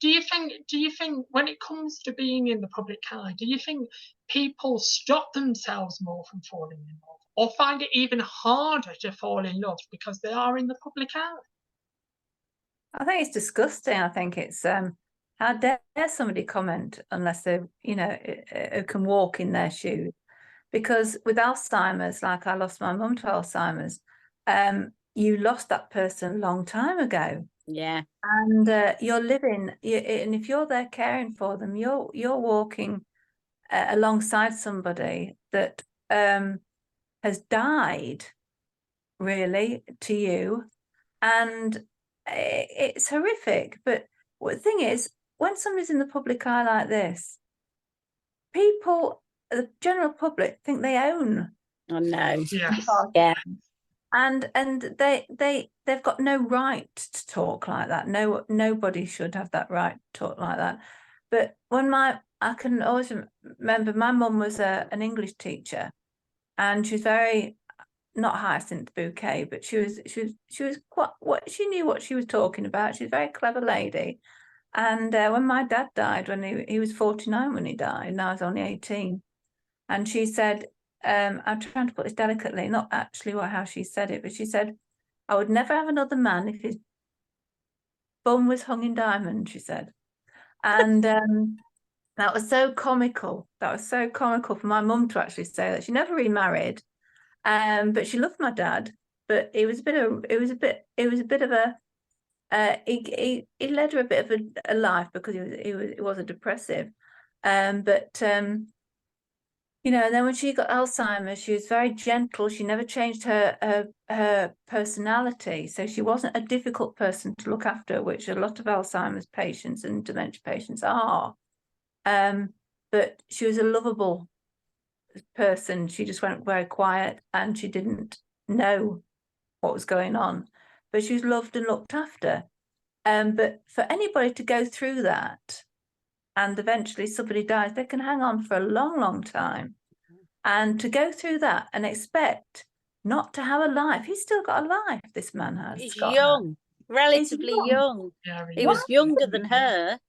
Do you think when it comes to being in the public eye, do you think people stop themselves more from falling in love, or find it even harder to fall in love because they are in the public eye? I think it's disgusting. I think it's how dare somebody comment unless they, you know, who can walk in their shoes. Because with Alzheimer's, like I lost my mum to Alzheimer's, you lost that person a long time ago. Yeah. And you're living, and if you're there caring for them, you're walking alongside somebody that has died, really, to you, and it's horrific. But the thing is, when somebody's in the public eye like this, people, the general public, think they own. I know. Yes. Yeah. And they've got no right to talk like that. Nobody should have that right to talk like that. But when I can always remember, my mum was an English teacher, and she was very, not Hyacinth Bouquet, but she was quite, she knew what she was talking about. She was a very clever lady. And when my dad died, when he was 49 when he died, and I was only 18, and she said, I'm trying to put this delicately, not actually how she said it, but she said, I would never have another man if his bum was hung in diamonds, she said. And that was so comical. That was so comical for my mum to actually say that. She never remarried, but she loved my dad. But he led her a bit of a life because he was a depressive. You know, and then when she got Alzheimer's, she was very gentle. She never changed her personality. So she wasn't a difficult person to look after, which a lot of Alzheimer's patients and dementia patients are. But she was a lovable person. She just went very quiet, and she didn't know what was going on. But she was loved and looked after. But for anybody to go through that, and eventually somebody dies, they can hang on for a long, long time. And to go through that and expect not to have a life. He's still got a life, this man has. He's Scott young, relatively young. young. Yeah, He was younger than her.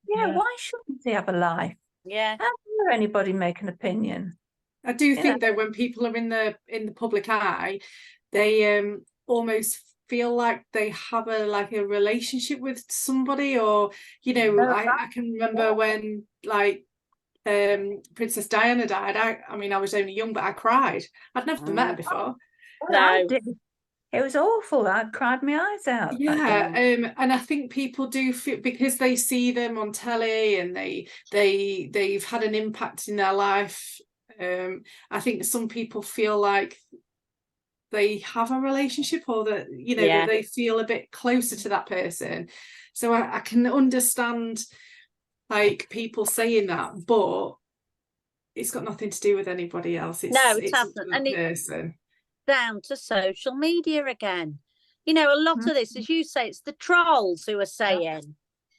Yeah, Yeah. why shouldn't he have a life? Yeah. How dare anybody make an opinion? I do think that when people are in the public eye, they almost feel like they have a relationship with somebody, or you know, I can remember when like Princess Diana died. I mean, I was only young, but I cried. I'd never met her before. No, I did. It was awful. I cried my eyes out. Yeah, and I think people do feel, because they see them on telly and they've had an impact in their life. I think some people feel like they have a relationship, or that, you know, that they feel a bit closer to that person. So I can understand like people saying that, but it's got nothing to do with anybody else. It's hasn't. And person. Down to social media again. You know, a lot of this, as you say, it's the trolls who are saying,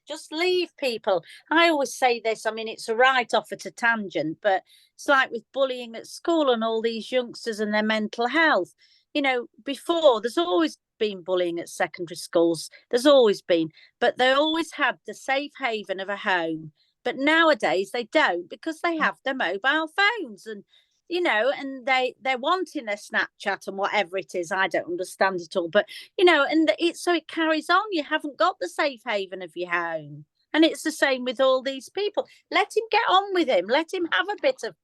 just leave people. I always say this, I mean, it's a right off at a tangent, but it's like with bullying at school and all these youngsters and their mental health. You know, before, there's always been bullying at secondary schools. There's always been, but they always had the safe haven of a home. But nowadays they don't, because they have their mobile phones, and you know, and they're wanting their Snapchat and whatever it is. I don't understand it all, but you know, and so it carries on. You haven't got the safe haven of your home, and it's the same with all these people. Let him get on with him. Let him have a bit of,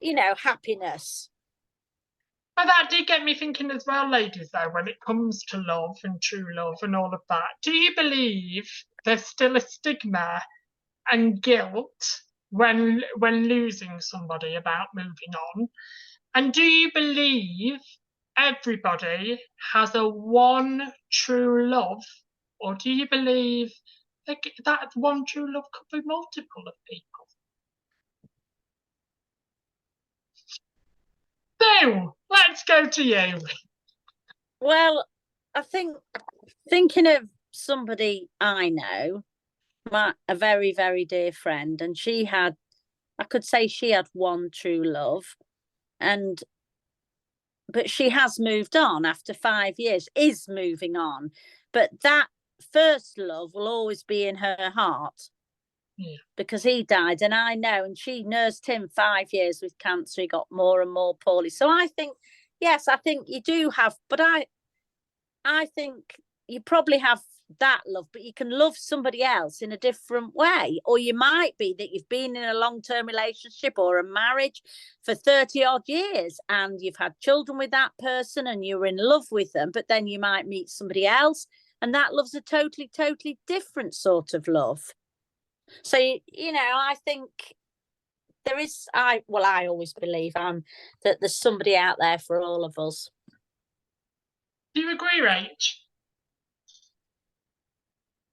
you know, happiness. But that did get me thinking as well, ladies, though, when it comes to love and true love and all of that, do you believe there's still a stigma and guilt when losing somebody about moving on? And do you believe everybody has a one true love, or do you believe that one true love could be multiple of people? So let's go to you. Well, I think thinking of somebody I know, a very, very dear friend, and I could say she had one true love, but she has moved on after 5 years, is moving on. But that first love will always be in her heart. Yeah. Because he died, and I know, and she nursed him 5 years with cancer. He got more and more poorly. So I think, yes, I think you do have, but I think you probably have that love, but you can love somebody else in a different way. Or you might be that you've been in a long-term relationship or a marriage for 30 odd years and you've had children with that person and you're in love with them, but then you might meet somebody else and that love's a totally, totally different sort of love. So, I think there is, I always believe that there's somebody out there for all of us. Do you agree, Rach?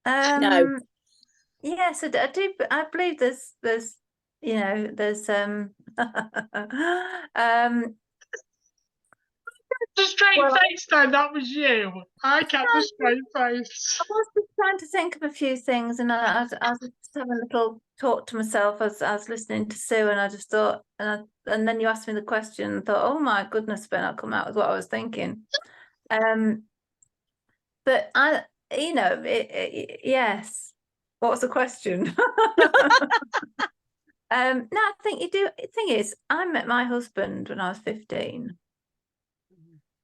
No. Yes, I do. I believe there's The straight face, though, that was you. I kept the straight face. I was just trying to think of a few things, and I was just having a little talk to myself as I was listening to Sue, and I just thought, and then you asked me the question, and thought, oh my goodness, Ben, I'll come out with what I was thinking. But yes. What was the question? No, I think you do. The thing is, I met my husband when I was 15.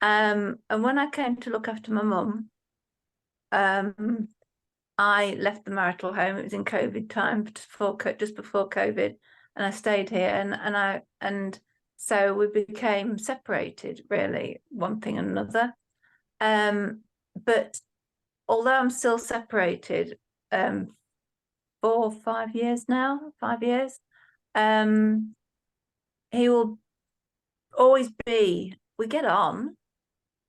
And when I came to look after my mum, I left the marital home. It was in COVID time, just before COVID, and I stayed here. And so we became separated, really, one thing and another. But although I'm still separated, 4 or 5 years now, 5 years, he will always be. We get on.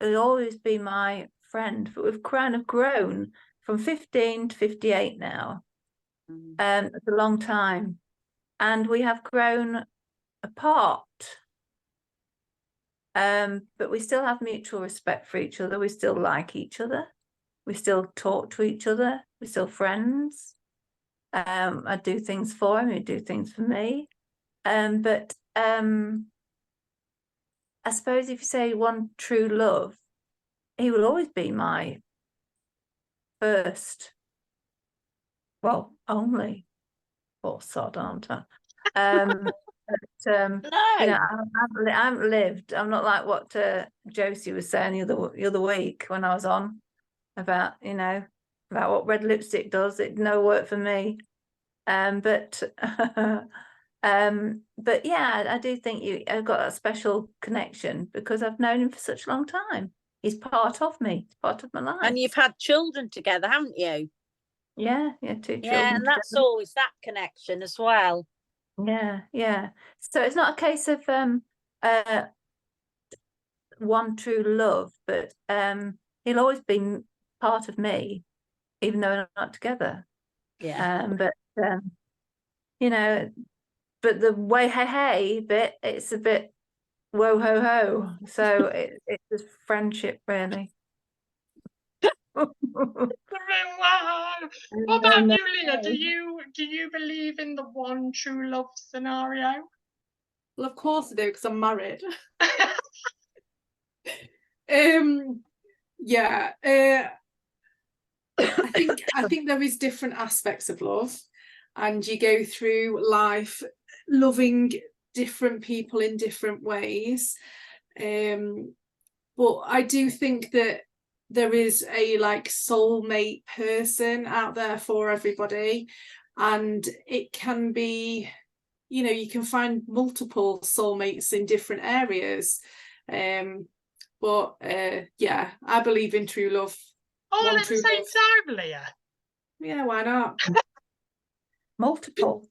He'll always be my friend, but we've kind of grown from 15 to 58 now. It's a long time, and we have grown apart. But we still have mutual respect for each other. We still like each other. We still talk to each other. We're still friends. I do things for him. He do things for me. But I suppose if you say one true love, he will always be my first, well, only. Poor sod, aren't I? No. I've lived. I'm not like what Josie was saying the other week when I was on about what red lipstick does. It no work for me. But yeah, I do think I've got a special connection because I've known him for such a long time. He's part of me. He's part of my life. And you've had children together, haven't you? Yeah, 2 children. Yeah, and that's always that connection as well. Yeah. So it's not a case of one true love, but he'll always be part of me, even though we're not together. Yeah. But but the way hey bit, it's a bit whoa ho ho. So it's just friendship, really. What about you, Leah? Do you believe in the one true love scenario? Well, of course I do, because I'm married. Yeah. I think there is different aspects of love, and you go through life loving different people in different ways. But I do think that there is a soulmate person out there for everybody, and it can be, you can find multiple soulmates in different areas. But yeah, I believe in true love. All at the same time, Leah? Yeah, why not? Multiple.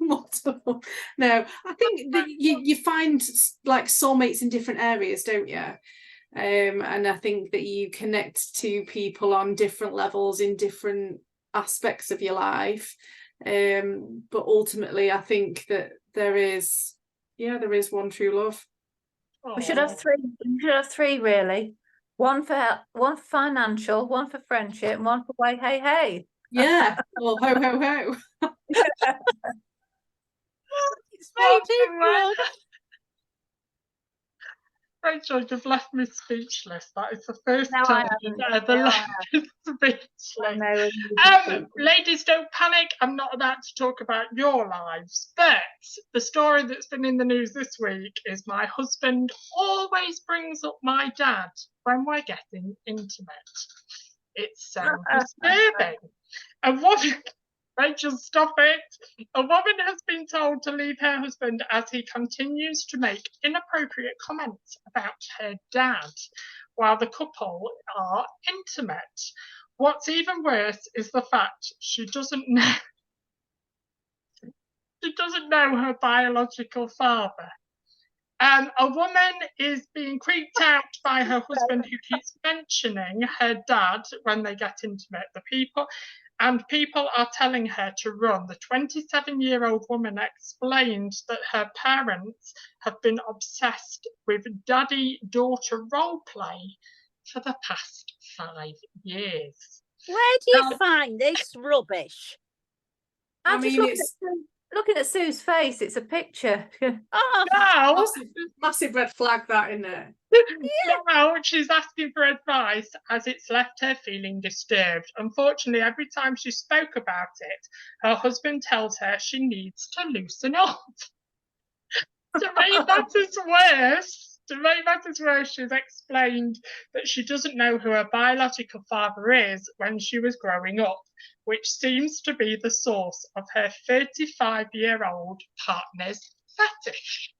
multiple. No, I think that you find like soulmates in different areas, don't you? And I think that you connect to people on different levels in different aspects of your life. But ultimately, I think that there is one true love. We should have three. We should have three, really. One for financial, one for friendship, and one for way hey hey. Yeah. Well, ho ho ho. It's made him run. Rachel, you've left me speechless. That is the first No, I time you've haven't. ever No, I left me speechless. No, Ladies, don't panic. I'm not about to talk about your lives, but the story that's been in the news this week is my husband always brings up my dad when we're getting intimate. It's so disturbing. A woman, Rachel, stop it. A woman has been told to leave her husband as he continues to make inappropriate comments about her dad while the couple are intimate. What's even worse is the fact she doesn't know her biological father. A woman is being creeped out by her husband who keeps mentioning her dad when they get intimate. People are telling her to run. The 27-year-old woman explained that her parents have been obsessed with daddy-daughter role play for the past 5 years. Where do you find this rubbish? I mean, it's looking at Sue's face. It's a picture. Oh, Now, massive red flag that in there. now she's asking for advice as it's left her feeling disturbed. Unfortunately, every time she spoke about it, her husband tells her she needs to loosen up. To make matters worse, she's explained that she doesn't know who her biological father is when she was growing up, which seems to be the source of her 35-year-old partner's fetish.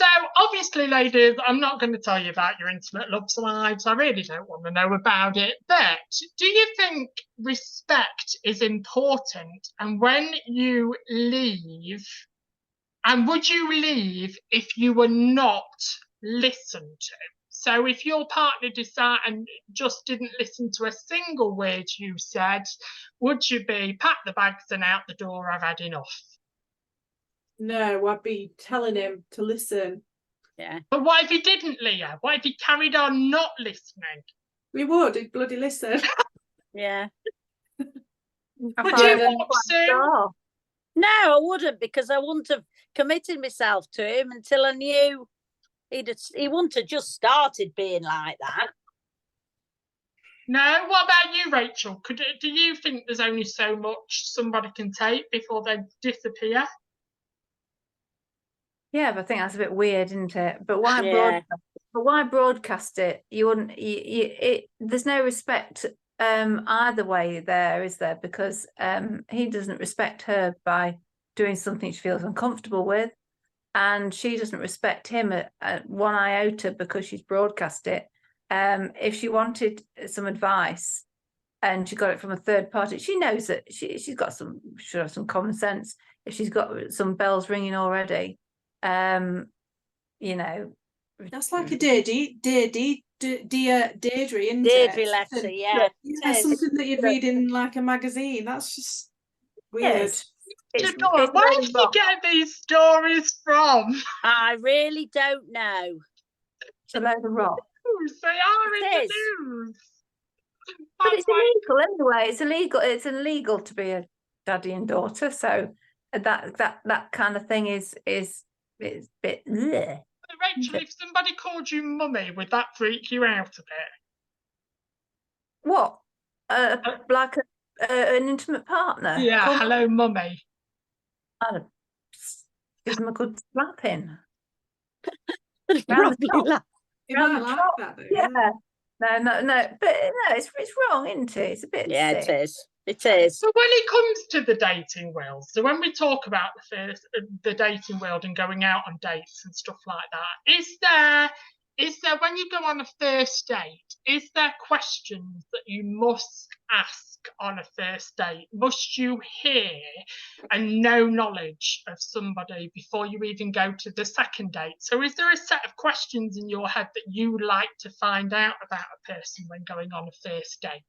So, obviously, ladies, I'm not going to tell you about your intimate love lives. I really don't want to know about it. But do you think respect is important? And when you leave, and would you leave if you were not listened to? So if your partner decided and just didn't listen to a single word you said, would you be pack the bags and out the door, I've had enough? No, I'd be telling him to listen. Yeah. But what if he didn't, Leah? What if he carried on not listening? We would, he'd bloody listen. Yeah. Would you walk, Sue? No, I wouldn't, because I wouldn't have committed myself to him until I knew he wouldn't have just started being like that. No, what about you, Rachel? Do you think there's only so much somebody can take before they disappear? Yeah, but I think that's a bit weird, isn't it? But why broadcast it? You wouldn't. There's no respect either way there, is there? Because he doesn't respect her by doing something she feels uncomfortable with, and she doesn't respect him at one iota because she's broadcast it. If she wanted some advice and she got it from a third party, she knows that should have some common sense. If she's got some bells ringing already, you know, that's like a Deirdre, isn't Deirdre it? letter, yeah. Something that you'd read in like a magazine. That's just weird. Where did you get these stories from? I really don't know. It's a load of rot. They are in the news. But it's illegal anyway. It's illegal to be a daddy and daughter. So that kind of thing is a bit. Bleh. Rachel, if somebody called you mummy, would that freak you out a bit? What? Like an intimate partner? Yeah. Hello, mummy. I'd give them a good slapping. You might like that, though. Yeah. No. But no, it's wrong, isn't it? It's a bit. Yeah, sick. it is. It is. So when it comes to the dating world, so when we talk about the dating world and going out on dates and stuff like that, is there is there, when you go on a first date, is there questions that you must ask on a first date? Must you hear and know knowledge of somebody before you even go to the second date? So is there a set of questions in your head that you like to find out about a person when going on a first date?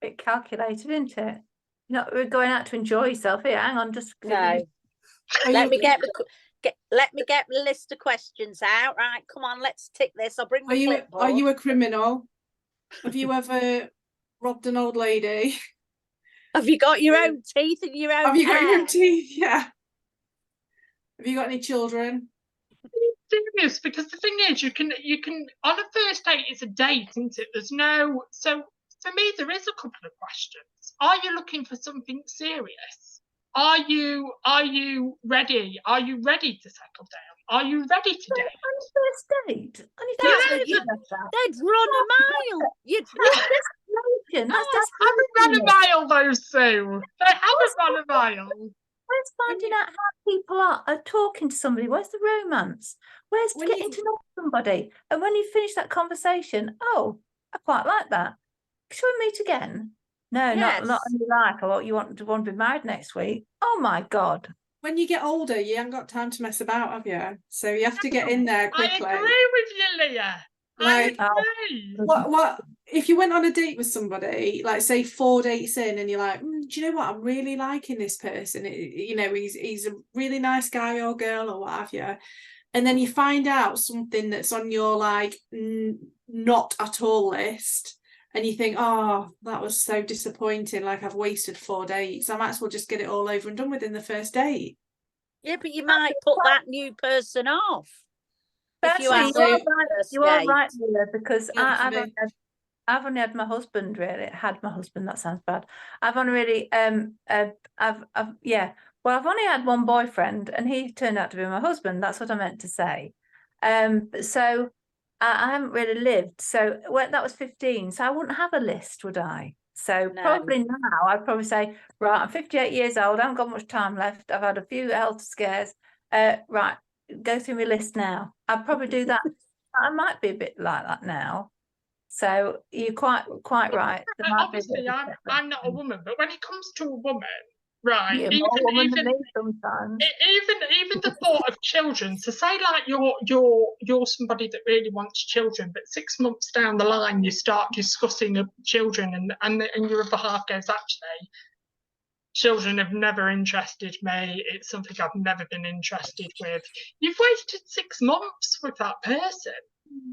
Bit calculated, isn't it? You're not, we're going out to enjoy yourself here. Hang on, just No. Are Let you- me get the list of questions out. Right, come on, let's tick this. I'll bring my Are clipboard. you a criminal? Have you ever robbed an old lady? Have you got your own teeth and your own Have you got your hair? own teeth? Yeah. Have you got any children? Serious, because the thing is, you can on a first date, it's a date, isn't it? There's no, so for me there is a couple of questions. Are you looking for something serious? Are you ready? Are you ready to settle down? Are you ready to date? on a first date. On a That's first what date, you- that. They'd run a mile. You'd Desperation. That's Oh, I haven't run a mile though, Sue. They haven't run a mile. Where's finding out how people are talking to somebody? Where's the romance? Where's When you- getting to know somebody? And when you finish that conversation, oh, I quite like that. Shall we meet again? No, not Yes. only like, oh, you want to be married next week. Oh my God. When you get older, you haven't got time to mess about, have you? So you have to get in there I quickly. agree with you, Leah. Like- I agree. What if you went on a date with somebody, like say 4 dates in, and you're like, do you know what? I'm really liking this person. You know, he's a really nice guy or girl or what have you. And then you find out something that's on your like not at all list, and you think, oh, that was so disappointing. Like I've wasted 4 dates. I might as well just get it all over and done with in the first date. Yeah, but you might put that new person off. If you Firstly, ask So- you are right, first you are date. right, Leila, because Yeah, for me. I've only had my husband really. Had my husband, that sounds bad. I've only really Well, I've only had one boyfriend, and he turned out to be my husband. That's what I meant to say. So I haven't really lived. So when that was 15, so I wouldn't have a list, would I? So No. probably now I'd probably say, right, I'm 58 years old. I haven't got much time left. I've had a few health scares. Right, go through my list now. I'd probably do that. I might be a bit like that now. So you're quite right. There might be a bit Obviously, of a I'm difference. not a woman, but when it comes to a woman, right? You're Even more woman than even me sometimes. even the thought of children. So say like you're somebody that really wants children, but 6 months down the line you start discussing children, and your other half goes, actually, children have never interested me. It's something I've never been interested with. You've wasted 6 months with that person.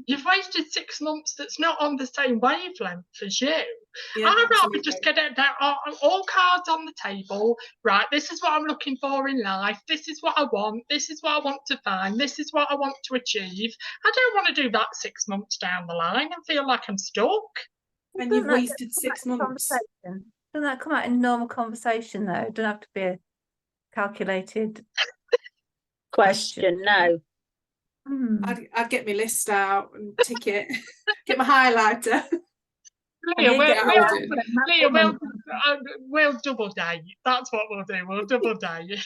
You've wasted 6 months that's not on the same wavelength as you. Yeah, I'd rather absolutely. just get it down, all cards on the table. Right, this is what I'm looking for in life. This is what I want. This is what I want to find. This is what I want to achieve. I don't want to do that 6 months down the line and feel like I'm stuck. And Doesn't you've that wasted come 6 out in months. conversation? Doesn't that come out in normal conversation though? Don't have to be a calculated Question, no. Hmm. I'd get my list out and tick it, get my highlighter. Leah, you we'll, get we'll, older. Leah, we'll double day. That's what we'll do. We'll double day.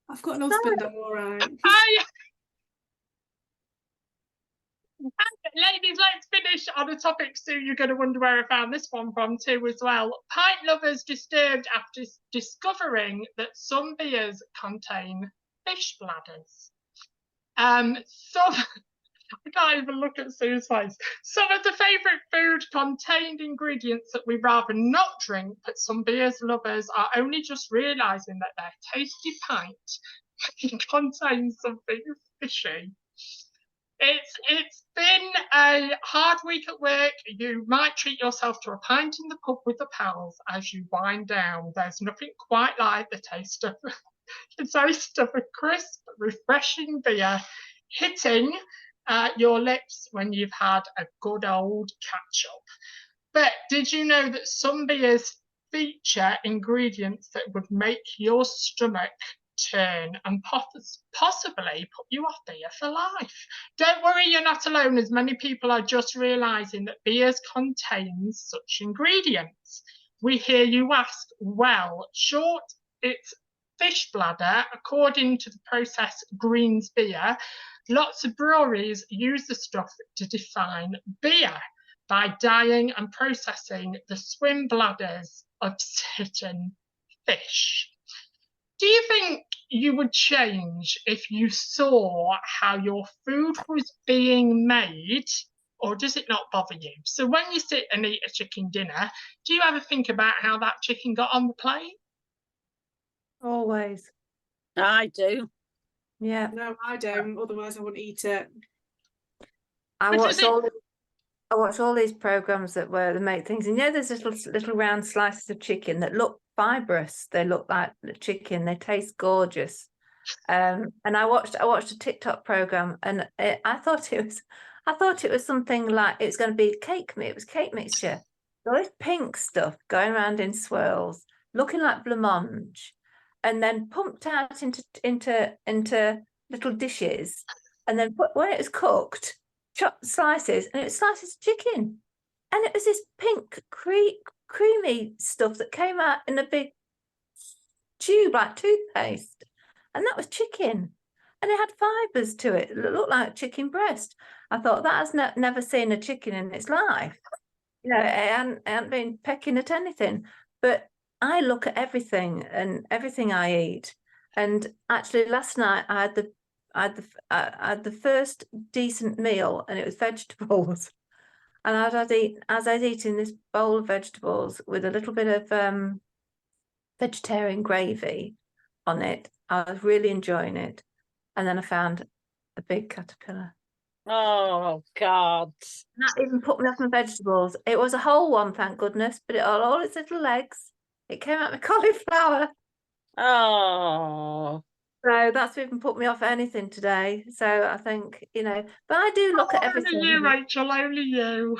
I've got an husband, I'm all right. Hi. Ladies, let's finish on a topic, Sue. You're going to wonder where I found this one from too as well. Pint lovers disturbed after discovering that some beers contain fish bladders. I can't even look at Sue's face. Some of the favourite food contained ingredients that we'd rather not drink, but some beers lovers are only just realising that their tasty pint contains something fishy. It's been a hard week at work. You might treat yourself to a pint in the pub with the pals as you wind down. There's nothing quite like the taste of a crisp, refreshing beer hitting your lips when you've had a good old catch up. But did you know that some beers feature ingredients that would make your stomach turn and possibly put you off beer for life? Don't worry, you're not alone, as many people are just realising that beers contain such ingredients. We hear you ask, well, short, it's fish bladder, according to the process Greens beer. Lots of breweries use the stuff to define beer by dyeing and processing the swim bladders of certain fish. Do you think you would change if you saw how your food was being made, or does it not bother you? So when you sit and eat a chicken dinner, do you ever think about how that chicken got on the plate? Always. I do. Yeah. No, I don't. Otherwise, I wouldn't eat it. I But watch does it- I watch all these programs that where they make things, and there's little round slices of chicken that look fibrous. They look like the chicken. They taste gorgeous. And I watched a TikTok program, and I thought it was something like it was going to be cake. It was cake mixture. All this pink stuff going around in swirls, looking like blancmange, and then pumped out into little dishes, and then when it was cooked, chopped slices, and it was slices of chicken, and it was this pink creamy stuff that came out in a big tube like toothpaste, and that was chicken, and it had fibres to it. It looked like chicken breast. I thought that has never seen a chicken in its life. It hadn't been pecking at anything. But I look at everything and everything I eat. And actually, last night I had the first decent meal, and it was vegetables. And as I was eating this bowl of vegetables with a little bit of vegetarian gravy on it, I was really enjoying it. And then I found a big caterpillar. Oh God. That even put me off my vegetables. It was a whole one, thank goodness, but it had all its little legs. It came out my cauliflower. Oh. So that's even put me off anything today. So I think, but I do look at everything. Only you, Rachel, only you.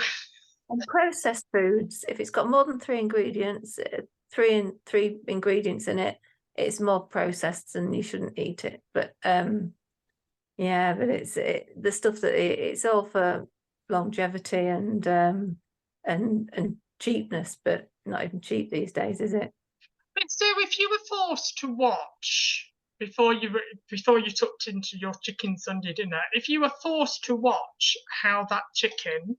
And processed foods, if it's got more than three ingredients, three ingredients in it, it's more processed and you shouldn't eat it. But yeah, but it's the stuff that it's all for longevity and cheapness, but not even cheap these days, is it? But so if you were forced to watch before you tucked into your chicken Sunday dinner, if you were forced to watch how that chicken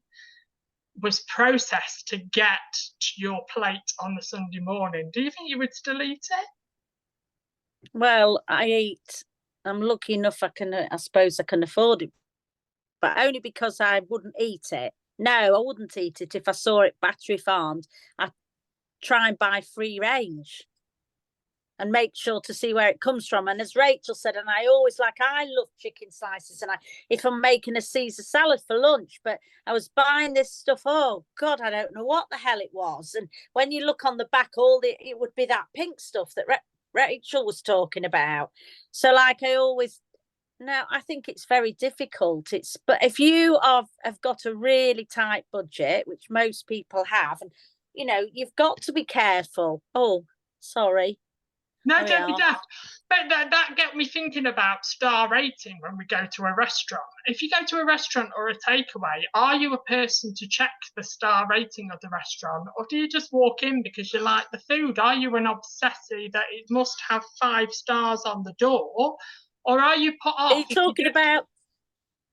was processed to get to your plate on the Sunday morning, do you think you would still eat it? Well, I'm lucky enough I suppose I can afford it, but only because I wouldn't eat it. No, I wouldn't eat it if I saw it battery farmed. I'd try and buy free range and make sure to see where it comes from. And as Rachel said, and I love chicken slices, and if I'm making a Caesar salad for lunch, but I was buying this stuff, oh God, I don't know what the hell it was. And when you look on the back, it would be that pink stuff that Rachel was talking about. So like I think it's very difficult. But if you have got a really tight budget, which most people have, and you've got to be careful. Oh, sorry. No, don't be daft. But that get me thinking about star rating when we go to a restaurant. If you go to a restaurant or a takeaway, are you a person to check the star rating of the restaurant, or do you just walk in because you like the food? Are you an obsessive that it must have 5 stars on the door, or are you put off? Are you talking about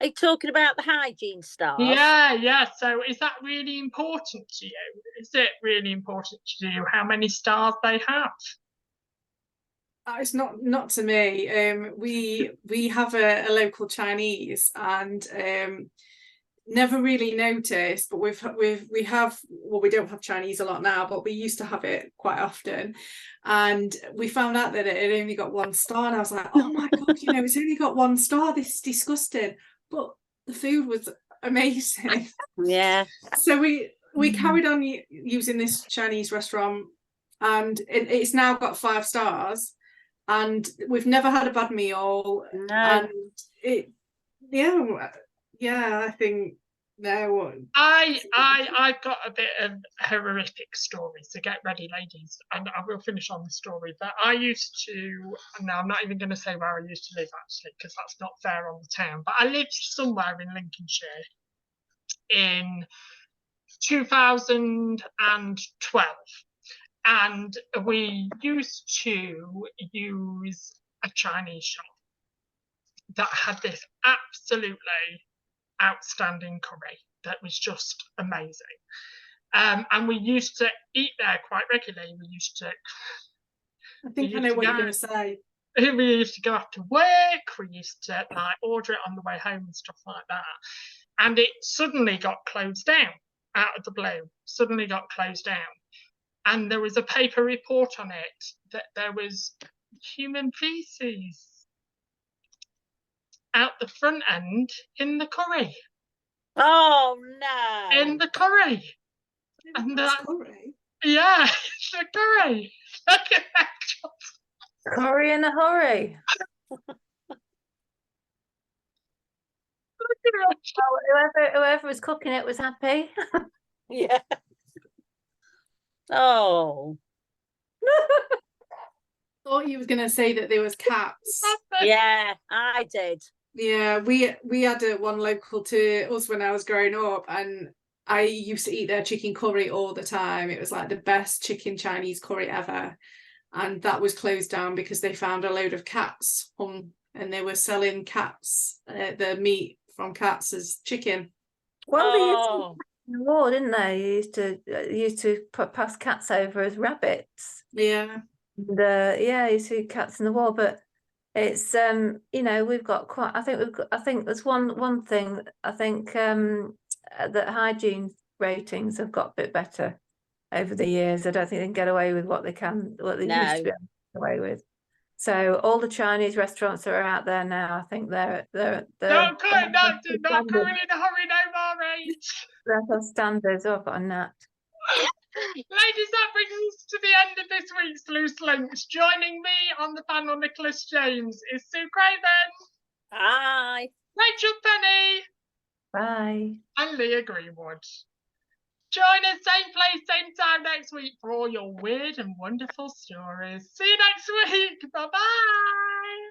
the hygiene stars? Yeah. So is that really important to you? Is it really important to you how many stars they have? It's not to me. We have a local Chinese, and never really noticed, but we don't have Chinese a lot now, but we used to have it quite often, and we found out that it had only got 1 star, and I was like, oh my God, it's only got 1 star. This is disgusting. But the food was amazing. Yeah. So we carried on using this Chinese restaurant, and it's now got 5 stars. And we've never had a bad meal. No. And I think no. I've got a bit of horrific story, so get ready, ladies, and I will finish on the story. But I used to, now I'm not even going to say where I used to live actually, because that's not fair on the town. But I lived somewhere in Lincolnshire in 2012. And we used to use a Chinese shop. that had this absolutely outstanding curry that was just amazing. And we used to eat there quite regularly. We used to. I think I know what you're going to say. We used to go after work. We used to like order it on the way home and stuff like that. And it suddenly got closed down out of the blue. Suddenly got closed down, and there was a paper report on it that there was human feces out the front end in the curry. Oh no! In the curry. And Curry. yeah, it's the curry. Look at that. Curry in a hurry. Oh, whoever was cooking it was happy. Yeah. Oh. Thought you was going to say that there was cats. Yeah, I did. Yeah, we had one local to us when I was growing up, and I used to eat their chicken curry all the time. It was like the best chicken Chinese curry ever. And that was closed down because they found a load of cats and they were selling cats, the meat from cats as chicken. Well, they used to in the war, didn't they? Used to pass cats over as rabbits. Yeah. And, yeah, you see cats in the war, but it's you know, we've got quite. I think there's one thing. I think that hygiene ratings have got a bit better over the years. I don't think they can get away with what they used to be able to get away with. So all the Chinese restaurants that are out there now, I think they're not going in a hurry no more, mate. They're standards. Oh, I've got a gnat. Ladies, that brings us to the end of this week's Loose Links. Joining me on the panel, Nicholas James, is Sue Craven. Hi. Rachel Penny. Bye. And Leah Greenwood. Join us same place, same time next week for all your weird and wonderful stories. See you next week. Bye-bye.